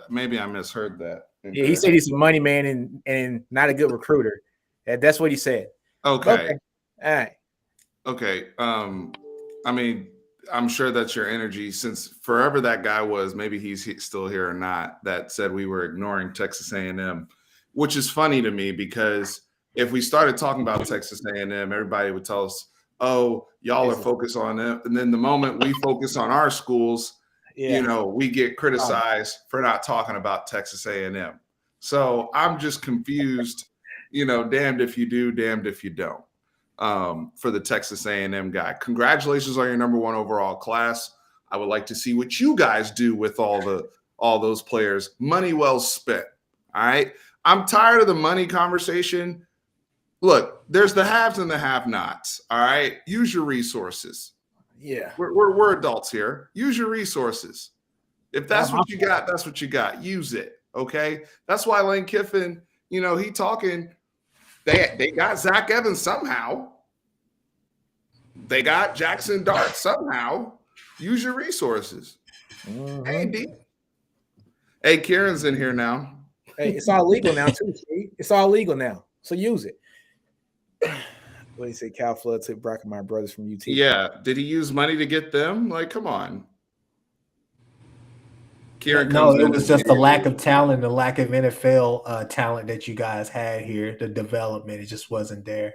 maybe I misheard that. Yeah, he said he's a money man and not a good recruiter. That's what he said. Okay. All right. Okay. I mean, I'm sure that's your energy since forever that guy was, maybe he's still here or not, that said we were ignoring Texas A&M, which is funny to me because if we started talking about Texas A&M, everybody would tell us, oh, y'all are focused on them. And then the moment we focus on our schools, you know, we get criticized for not talking about Texas A&M. So I'm just confused, you know, damned if you do, damned if you don't. For the Texas A&M guy. Congratulations on your number 1 overall class. I would like to see what you guys do with all those players. Money well spent. All right. I'm tired of the money conversation. Look, there's the haves and the have-nots. All right. Use your resources. Yeah. We're adults here. Use your resources. If that's what you got, that's what you got. Use it. Okay. That's why Lane Kiffin, you know, he talking. They got Zach Evans somehow. They got Jackson Dart somehow. Use your resources. Mm-hmm. Hey, D. Hey, Kieran's in here now. Hey, it's all legal now, too, Steve. It's all legal now. So use it. What do you say? Cal Flood took Brock and my brothers from UT. Yeah. Did he use money to get them? Like, come on. Kieran No, it was just the lack of talent, the lack of NFL talent that you guys had here. The development, it just wasn't there.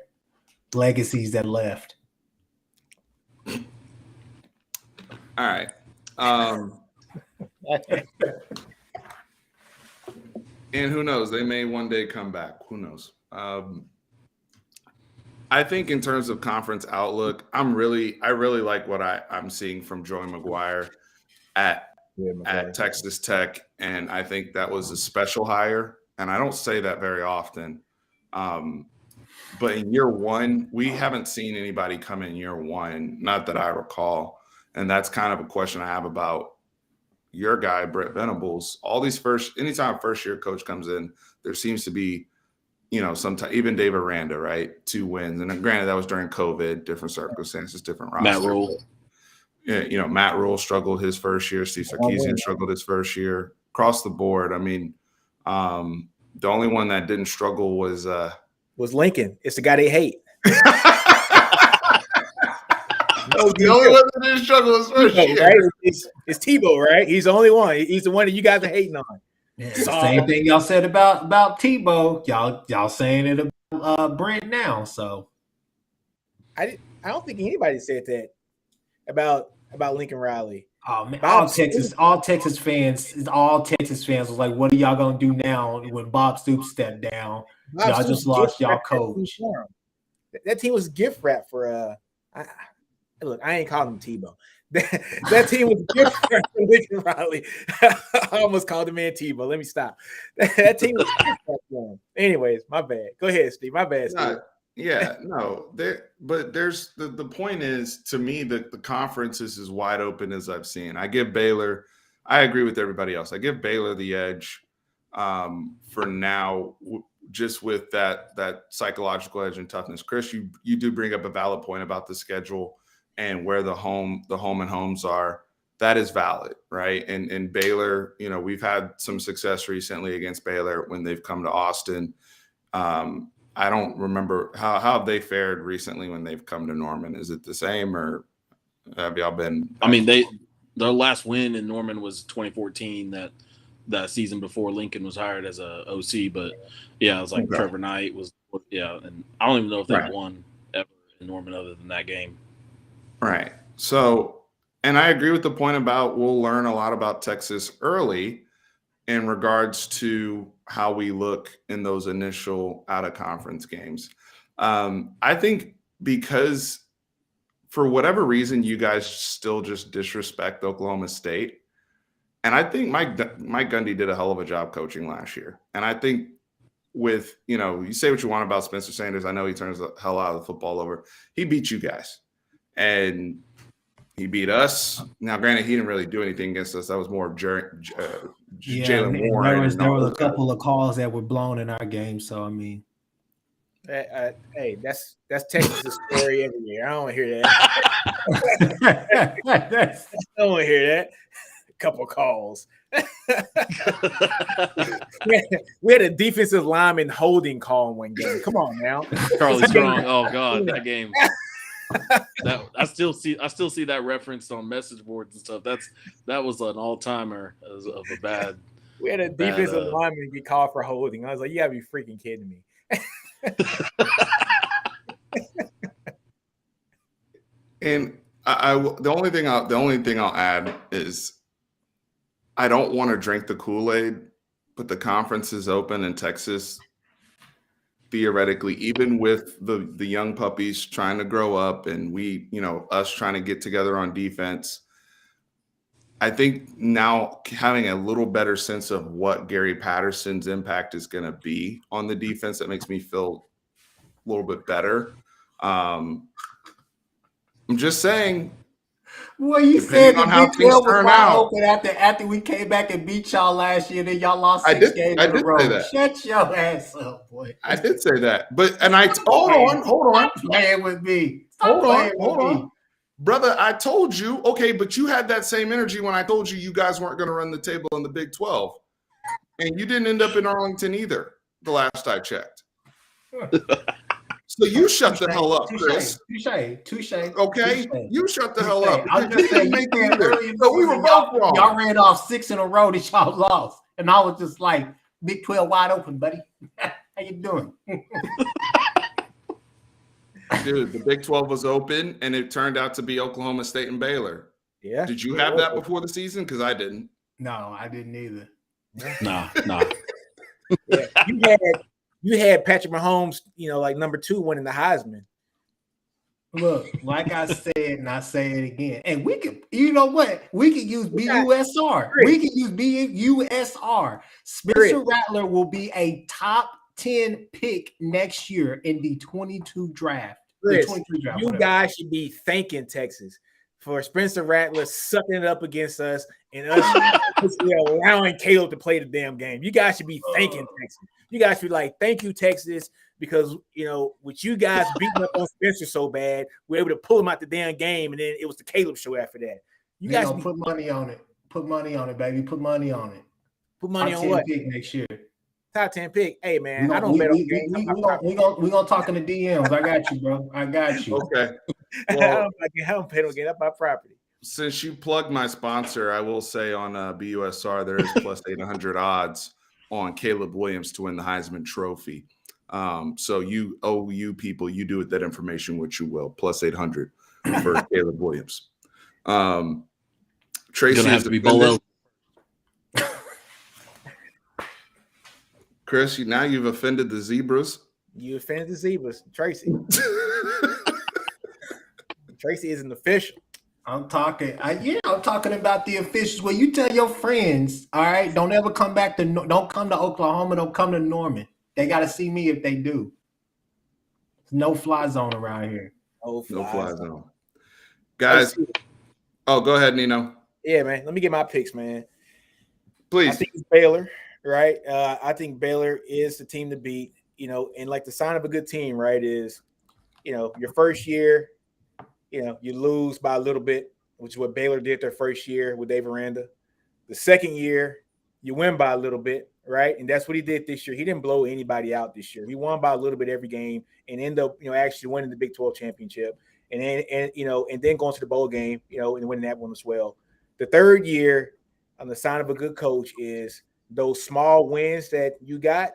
Legacies that left. All right. And who knows? They may one day come back. Who knows? I think in terms of conference outlook, I really like what I'm seeing from Joey McGuire at Texas Tech, and I think that was a special hire. And I don't say that very often. But in year 1, we haven't seen anybody come in year 1, not that I recall. And that's kind of a question I have about your guy, Brett Venables. All these anytime a first-year coach comes in, there seems to be, you know, sometimes even Dave Aranda, right? 2 wins. And granted, that was during COVID, different circumstances, different roster. Matt Rule. Yeah, you know, Matt Rule struggled his first year. Steve Sarkisian struggled his first year. Across the board, I mean, the only one that didn't struggle was Lincoln. It's the guy they hate. the only one that didn't struggle was first year. Right? It's Tebow, right? He's the only one. He's the one that you guys are hating on. Yeah, same thing y'all said about Tebow. Y'all saying it about Brent now. So I don't think anybody said that about Lincoln Riley. Oh man, all Texas fans was like, "What are y'all gonna do now when Bob Stoops stepped down? Y'all just lost y'all coach." That team was gift wrap for look, I ain't calling him Tebow. That team was gift wrap for Lincoln Riley. I almost called the man Tebow. Let me stop. That team was gift wrap for him. Anyways, my bad. Go ahead, Steve. My bad, Steve. Yeah, no, but there's the point is, to me, that the conference is as wide open as I've seen. I give Baylor, I agree with everybody else. I give Baylor the edge for now, just with that psychological edge and toughness. Chris, you do bring up a valid point about the schedule and where the home and homes are. That is valid, right? And Baylor, you know, we've had some success recently against Baylor when they've come to Austin. I don't remember how have they fared recently when they've come to Norman. Is it the same, or have y'all been? I mean, their last win in Norman was 2014. That season before Lincoln was hired as a OC. But yeah, it was like Trevor Knight was. Yeah, and I don't even know if they won ever in Norman other than that game. Right. So, and I agree with the point about we'll learn a lot about Texas early in regards to how we look in those initial out-of-conference games. I think because for whatever reason, you guys still just disrespect Oklahoma State. And I think Mike Gundy did a hell of a job coaching last year. And I think with, you say what you want about Spencer Sanders. I know he turns the hell out of the football over. He beat you guys. And he beat us. Now, granted, he didn't really do anything against us. That was more of Jalen Warren. There was a couple of calls that were blown in our game. So, I mean. Hey, that's Texas' story every year. I don't hear that. I don't hear that. A couple of calls. we had a defensive lineman holding call in one game. Come on now, Charlie Strong. Oh God, that game. I still see that reference on message boards and stuff. That was an all timer of a bad. We had a defensive lineman get called for holding. I was like, you gotta be freaking kidding me. And the only thing I'll add is I don't want to drink the Kool-Aid, but the conference is open in Texas. Theoretically, even with the young puppies trying to grow up and we, us trying to get together on defense, I think now having a little better sense of what Gary Patterson's impact is going to be on the defense, that makes me feel a little bit better. I'm just saying. Well, you said the Big 12 was wide open after we came back and beat y'all last year. Then y'all lost 6 games in a row. Shut your ass up, boy. I did say that, hold on. Stop playing with me. Stop playing with me. Brother, I told you, okay, but you had that same energy when I told you guys weren't going to run the table in the Big 12. And you didn't end up in Arlington either, the last I checked. So you shut the hell up, Chris. Touche. Okay? You shut the hell up. I'm just saying, so we were both wrong. Y'all ran off 6 in a row that y'all lost. And I was just like, Big 12 wide open, buddy. How you doing? Dude, the Big 12 was open, and it turned out to be Oklahoma State and Baylor. Yeah. Did you have that before the season? Because I didn't. No, I didn't either. Nah. Yeah, you had Patrick Mahomes, like number 2 winning the Heisman. Look, like I said, and I say it again. And we can, you know what? We can use BUSR. We can use BUSR. Spencer Rattler will be a top 10 pick next year in the 22 draft. Chris, the 23 draft. You guys should be thanking Texas for Spencer Rattler sucking it up against us and us allowing Caleb to play the damn game. You guys should be thanking Texas. You guys should be like, thank you, Texas, because with you guys beating up on Spencer so bad, we were able to pull him out the damn game, and then it was the Caleb show after that. You guys put money on it. Put money on it, baby. Put money on it. Put money on what? Pick next year. Top 10 pick. Hey man, I don't bet on games. We're gonna talk in the DMs. I got you, bro. I got you. Okay. Well, I don't bet on game. That's my property. Since you plugged my sponsor, I will say on BUSR there is plus 800 odds on Caleb Williams to win the Heisman Trophy. So you people, you do with that information what you will. Plus 800 for Caleb Williams. Tracy gonna have to be below. Chris, now you've offended the zebras. You offended the zebras, Tracy. Tracy is an official. I'm talking about the officials. Well, you tell your friends, all right, don't ever come back don't come to Oklahoma, don't come to Norman. They got to see me if they do. No fly zone around here. No fly zone. Guys, go ahead, Nino. Yeah, man. Let me get my picks, man. Please. I think it's Baylor, right? I think Baylor is the team to beat, and like the sign of a good team, right, is, your first year, you lose by a little bit, which is what Baylor did their first year with Dave Aranda. The second year, you win by a little bit, right? And that's what he did this year. He didn't blow anybody out this year. He won by a little bit every game and ended up, actually winning the Big 12 championship. And then going to the bowl game, and winning that one as well. The third year, on the sign of a good coach, is those small wins that you got,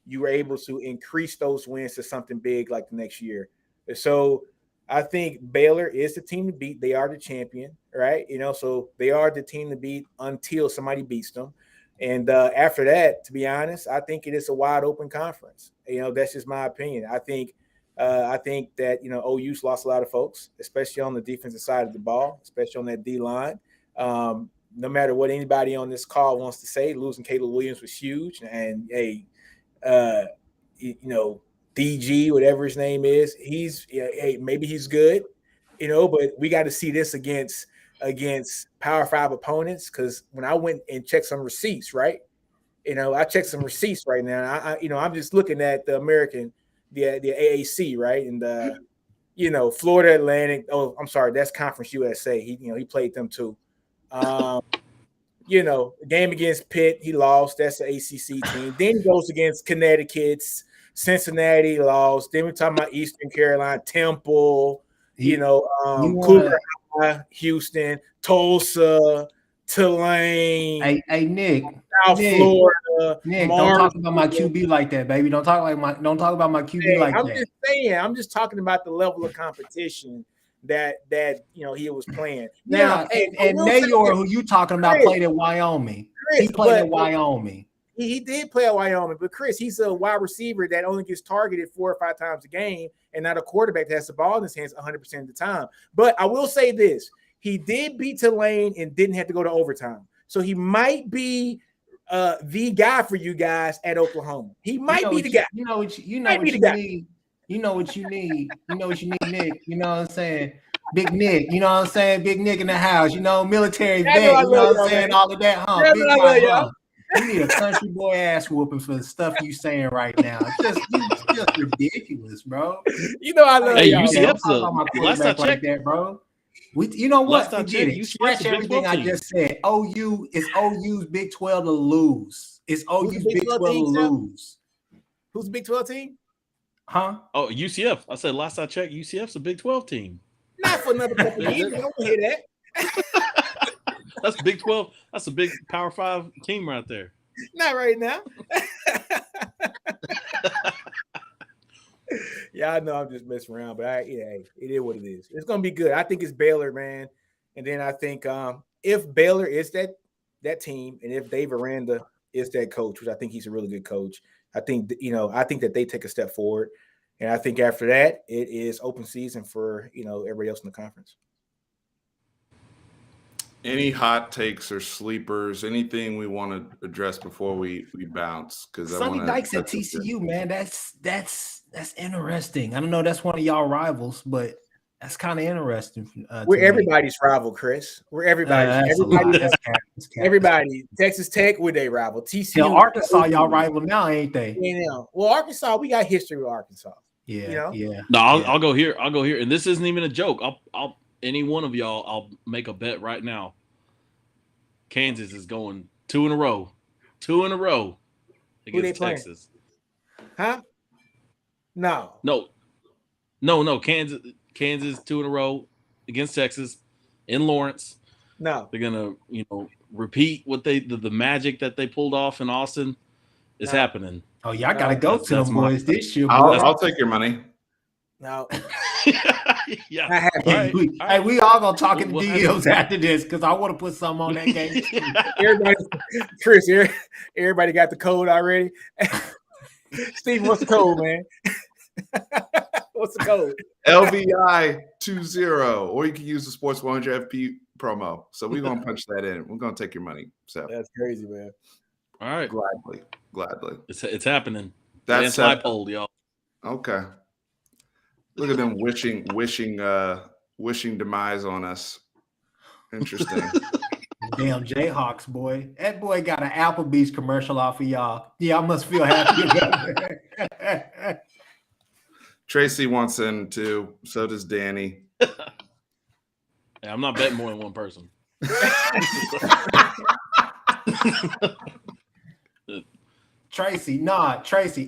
you were able to increase those wins to something big like the next year. So I think Baylor is the team to beat. They are the champion, right? So they are the team to beat until somebody beats them. And after that, to be honest, I think it is a wide open conference. That's just my opinion. I think that, OU's lost a lot of folks, especially on the defensive side of the ball, especially on that D line. no matter what anybody on this call wants to say, losing Caleb Williams was huge. And DG, whatever his name is, maybe he's good, but we got to see this against Power 5 opponents. Because when I went and checked some receipts, right? I checked some receipts right now. I'm just looking at the AAC, right? And Florida Atlantic. Oh, I'm sorry, that's Conference USA. He played them too. Game against Pitt, he lost. That's the ACC team. Then he goes against Connecticut's, Cincinnati lost. Then we're talking about Eastern Carolina, Temple, Cougar, Houston, Tulsa, Tulane. Hey, Nick. South Florida. Nick, don't talk about my QB like that, baby. Don't talk about my QB like that. I'm just saying. I'm just talking about the level of competition that he was playing. Now, and Nayor, who you talking about, played at Wyoming. He played at Wyoming. He did play at Wyoming, but Chris, he's a wide receiver that only gets targeted 4 or 5 times a game, and not a quarterback that has the ball in his hands 100% of the time. But I will say this: he did beat Tulane and didn't have to go to overtime, so he might be the guy for you guys at Oklahoma. He might be the guy. You know what you need. You know what you need. You know what you need, Nick. You know what I'm saying? Big Nick. You know what I'm saying? Big Nick in the house. Military vet. You know what I'm saying? All of that, huh? Big guy, huh? You need a country boy ass whooping for the stuff you saying right now. It's just ridiculous, bro. I love y'all. UCF's last I checked that, bro. You know what? Forget it. Scratch everything I just said. OU's Big 12 to lose. It's OU's Big 12 to lose. Who's the Big 12 team? Huh? Oh, UCF. I said last I checked, UCF's a Big 12 team. Not for another couple of years. I don't hear that. That's Big 12. That's a big Power 5 team right there. Not right now. Yeah, I know I'm just messing around, but it is what it is. It's gonna be good. I think it's Baylor, man. And then I think if Baylor is that team, and if Dave Aranda is that coach, which I think he's a really good coach, I think that they take a step forward. And I think after that, it is open season for everybody else in the conference. Any hot takes or sleepers? Anything we want to address before we bounce? Because Sonny Dykes at TCU, man. That's interesting. I don't know. That's one of y'all rivals, but that's kind of interesting. We're everybody's rival, Chris. We're everybody's. Everybody. Texas Tech, we're their rival. TCU, Arkansas, y'all rival now, ain't they? Well, Arkansas, we got history with Arkansas. Yeah. No, I'll go here. And this isn't even a joke. I'll any one of y'all, I'll make a bet right now. Kansas is going 2 in a row. 2 in a row against Texas. Huh? No. Kansas 2 in a row against Texas in Lawrence. No. They're gonna, repeat what the magic that they pulled off in Austin is happening. Oh, y'all gotta go to them boys this year. I'll take your money. No. Yeah. Hey, we all gonna talk in the DMs after this because I want to put something on that game. Everybody got the code already. Steve, what's the code, man? What's the code? LVI 20, or you can use the Sports 100 FP promo. So we're gonna punch that in. We're gonna take your money. So that's crazy, man. All right, gladly. It's happening. That's Leipold, y'all. Okay. Look at them wishing demise on us. Interesting. Damn Jayhawks, boy. That boy got an Applebee's commercial off of y'all. Yeah, I must feel happy. Tracy wants in too. So does Danny. Yeah, I'm not betting more than one person. Tracy,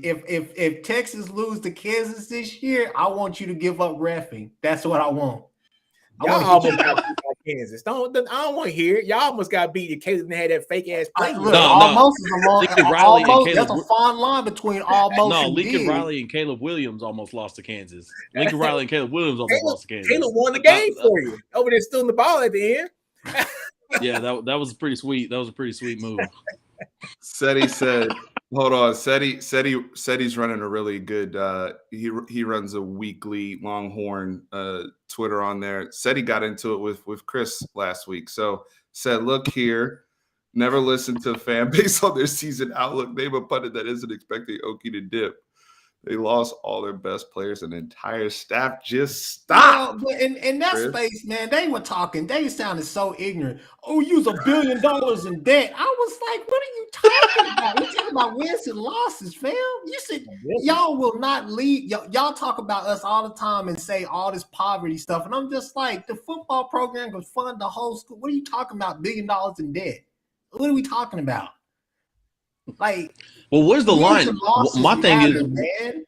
if Texas lose to Kansas this year, I want you to give up reffing. That's what I want. Y'all almost got beat by Kansas. I don't want to hear it. Y'all almost got beat if Kansas had that fake ass play. Almost is a long. Almost, that's a fine line between almost. No, Lincoln Riley and Caleb Williams almost lost to Kansas. Lincoln Riley and Caleb Williams almost lost to Kansas. Caleb won the game for you. Over there, stealing the ball at the end. Yeah, that was pretty sweet. That was a pretty sweet move. Seti said Hold on. Seti's running a really good. He runs a weekly Longhorn Twitter on there. Seti got into it with Chris last week. So said, look here, never listen to a fan base on their season outlook. Name a pundit that isn't expecting Okie to dip. They lost all their best players and the entire staff just stopped. No, but in that Chris. space, man, they were talking. They sounded so ignorant. Oh, use $1 billion in debt. I was like, what are you talking about? We're talking about wins and losses, fam. You said y'all will not leave. Y'all talk about us all the time and say all this poverty stuff. And I'm just like, the football program could fund the whole school. What are you talking about? $1 billion in debt. What are we talking about? Like, well, where's the line? My thing matter, is, man.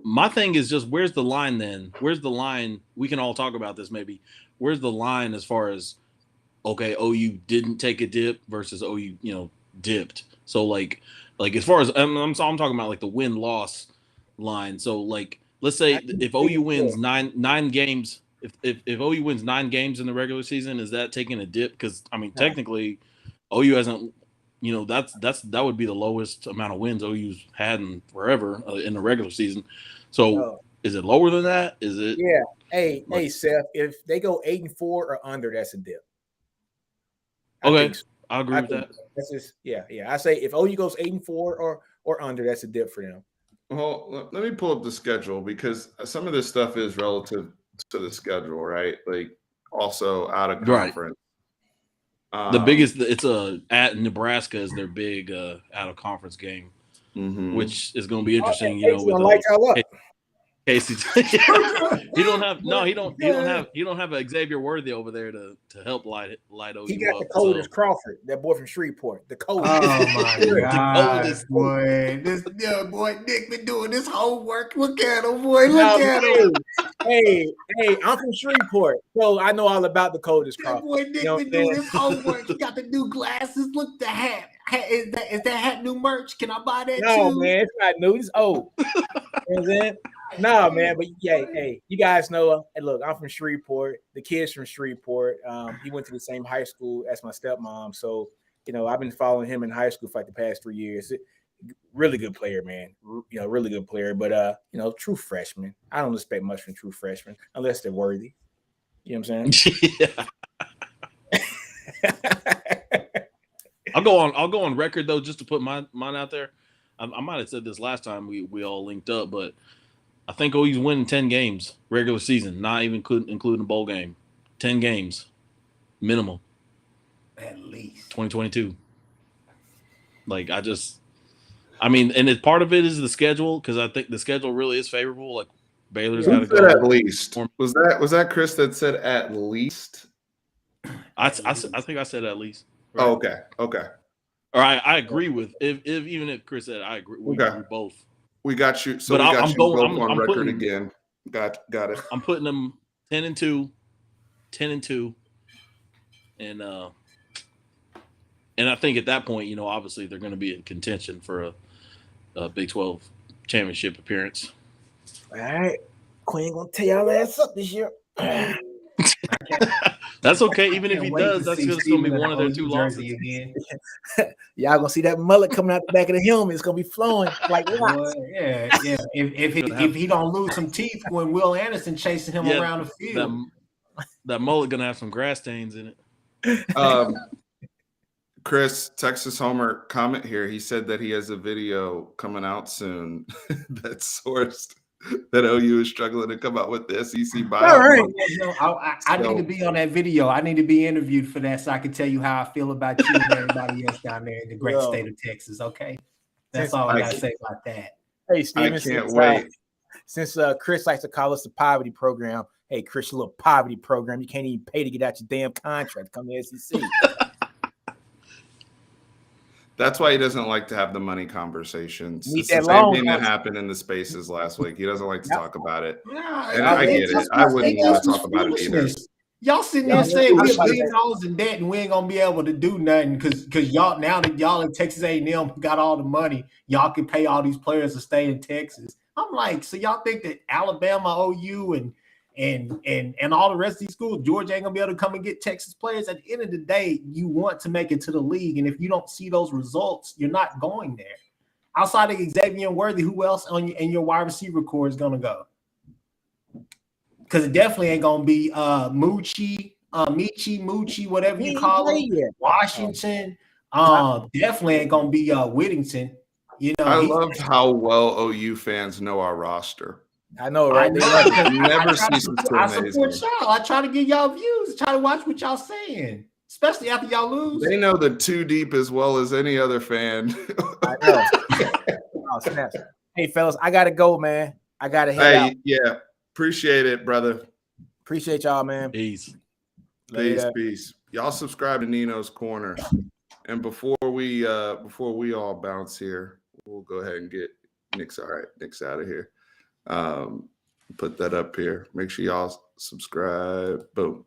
My thing is just where's the line then? Where's the line? We can all talk about this maybe. Where's the line as far as, okay, OU didn't take a dip versus OU, dipped. So like as far as I'm talking about like the win-loss line. So like let's say if OU wins nine games, if OU wins 9 games in the regular season, is that taking a dip? Because I mean technically OU hasn't. That would be the lowest amount of wins OU's had in forever in the regular season. So is it lower than that? Is it? Yeah. Hey, Seth. If they go 8-4 or under, that's a dip. Okay, I agree with that. That's just yeah. I say if OU goes 8-4 or under, that's a dip for them. Well, let me pull up the schedule because some of this stuff is relative to the schedule, right? Like also out of conference. Right. The biggest, it's at Nebraska is their big out of conference game, which is going to be interesting. With Casey, he don't have a Xavier Worthy over there to help light OU. He got the coldest Crawford, that boy from Shreveport. The coldest. Oh my God, boy! This boy Nick been doing this homework. Look at him, boy. Look at him. Hey, I'm from Shreveport, so I know all about the coldest Crawford. Boy Nick been doing his homework. He got the new glasses. Look, the hat. Is that hat new merch? Can I buy that too? No, man, it's not new. It's old. You know what I'm saying? No, man, but hey, you guys know. Hey, look, I'm from Shreveport. The kid's from Shreveport. He went to the same high school as my stepmom, so I've been following him in high school for like the past 3 years. Really good player, man. Really good player, but true freshman. I don't expect much from true freshmen unless they're worthy. You know what I'm saying? I'll go on record though, just to put mine out there. I might have said this last time we all linked up, but I think OU's winning 10 games regular season, not even including the bowl game. 10 games minimum. At least 2022. Like and part of it is the schedule, because I think the schedule really is favorable. Like Baylor's got to go at least. Was that Chris that said at least? I think I said at least. Right? Oh, okay. All right, I agree with even if Chris said I agree. We agree both. We got you. So I'm on record again. Got it. I'm putting them 10-2, and I think at that point, obviously they're going to be in contention for a Big 12 championship appearance. All right, Queen gonna tear y'all ass up this year. That's okay. Even if he does, that's just going to be one of their 2 losses again. Y'all gonna see that mullet coming out the back of the helmet. It's gonna be flowing like wax. Yeah. If he don't lose some teeth when Will Anderson chasing him around the field, that mullet gonna have some grass stains in it. Chris, Texas Homer comment here. He said that he has a video coming out soon that's sourced that OU is struggling to come out with the SEC bio. All right. I need to be on that video. I need to be interviewed for that so I can tell you how I feel about you and everybody else down there in the great state of Texas. Okay, that's all I gotta say about that. Hey, Steven, I can't wait. Since Chris likes to call us the poverty program, hey, Chris, your little poverty program, you can't even pay to get out your damn contract. Come to SEC. That's why he doesn't like to have the money conversations. Need it's the same thing that happened in the spaces last week. He doesn't like to talk about it. And I get it. I wouldn't want to talk about it either. Y'all sitting there saying we're $1 billion in debt and we ain't gonna be able to do nothing because y'all, now that y'all in Texas A&M got all the money, y'all can pay all these players to stay in Texas. I'm like, so y'all think that Alabama, OU, and all the rest of these schools, Georgia ain't gonna be able to come and get Texas players? At the end of the day, you want to make it to the league, and if you don't see those results, you're not going there. outside of Xavier Worthy, who else in your wide receiver core is gonna go? Because it definitely ain't gonna be Moochie, whatever you call him. Washington. Definitely ain't gonna be Whittington. You know, I love how well OU fans know our roster. I know, right? Never ceases to I amaze support me. y'all. I try to give y'all views. Try to watch what y'all saying, especially after y'all lose. They know the two deep as well as any other fan. I know. Oh, snaps. Hey, fellas, I gotta go, man. I gotta head out. Yeah, appreciate it, brother. Appreciate y'all, man. Peace. Peace. Y'all subscribe to Nino's Corner. And before we all bounce here, we'll go ahead and get Nick's out of here. Put that up here. Make sure y'all subscribe. Boom.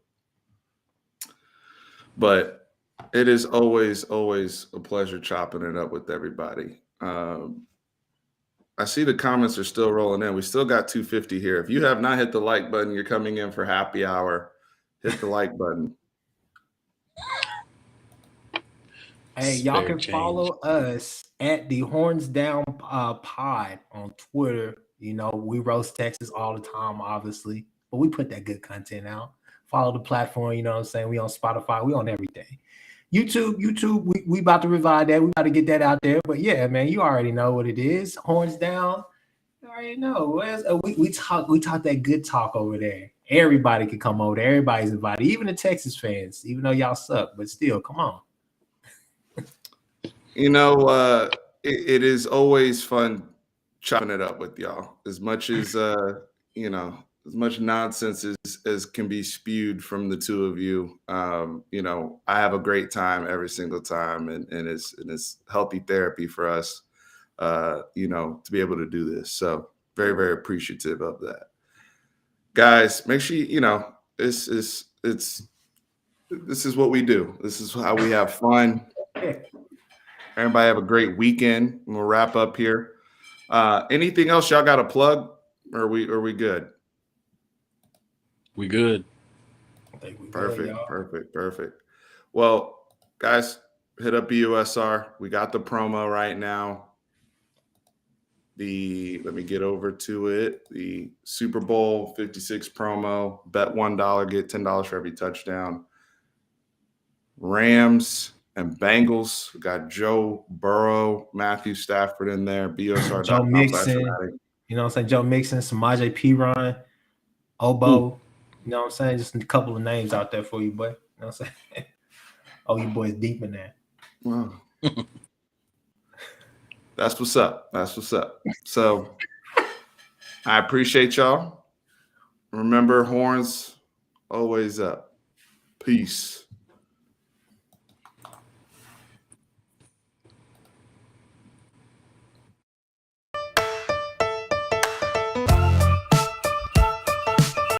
But it is always a pleasure chopping it up with everybody. I see the comments are still rolling in. We still got 250 here. If you have not hit the like button, you're coming in for happy hour. Hit the like button. Hey, y'all can follow us at the Horns Down Pod on Twitter. You know, we roast Texas all the time, obviously, but we put that good content out. Follow the platform, you know what I'm saying? We on Spotify, we on everything. YouTube, we about to revive that. We got to get that out there. But yeah, man, you already know what it is. Horns Down. You already know. We talk that good talk over there. Everybody can come over there. Everybody's invited, even the Texas fans, even though y'all suck, but still, come on. You know, it is always fun chopping it up with y'all. As much as as much nonsense as can be spewed from the two of you. I have a great time every single time, and it's healthy therapy for us. To be able to do this. So very, very appreciative of that. Guys, make sure this is what we do. This is how we have fun. Everybody have a great weekend. We'll wrap up here. Anything else y'all got to plug? Or are we good? We good. Perfect. Well, guys, hit up BUSR. We got the promo right now. Let me get over to it. The Super Bowl 56 promo. Bet $1, get $10 for every touchdown. Rams and Bengals. We got Joe Burrow, Matthew Stafford in there. BUSR. Joe Mixon. You know what I'm saying? Joe Mixon, Samaje Perine, Obo. You know what I'm saying? Just a couple of names out there for you, boy. You know what I'm saying? Oh, you boys deep in there. Wow. That's what's up. So I appreciate y'all. Remember, horns always up. Peace.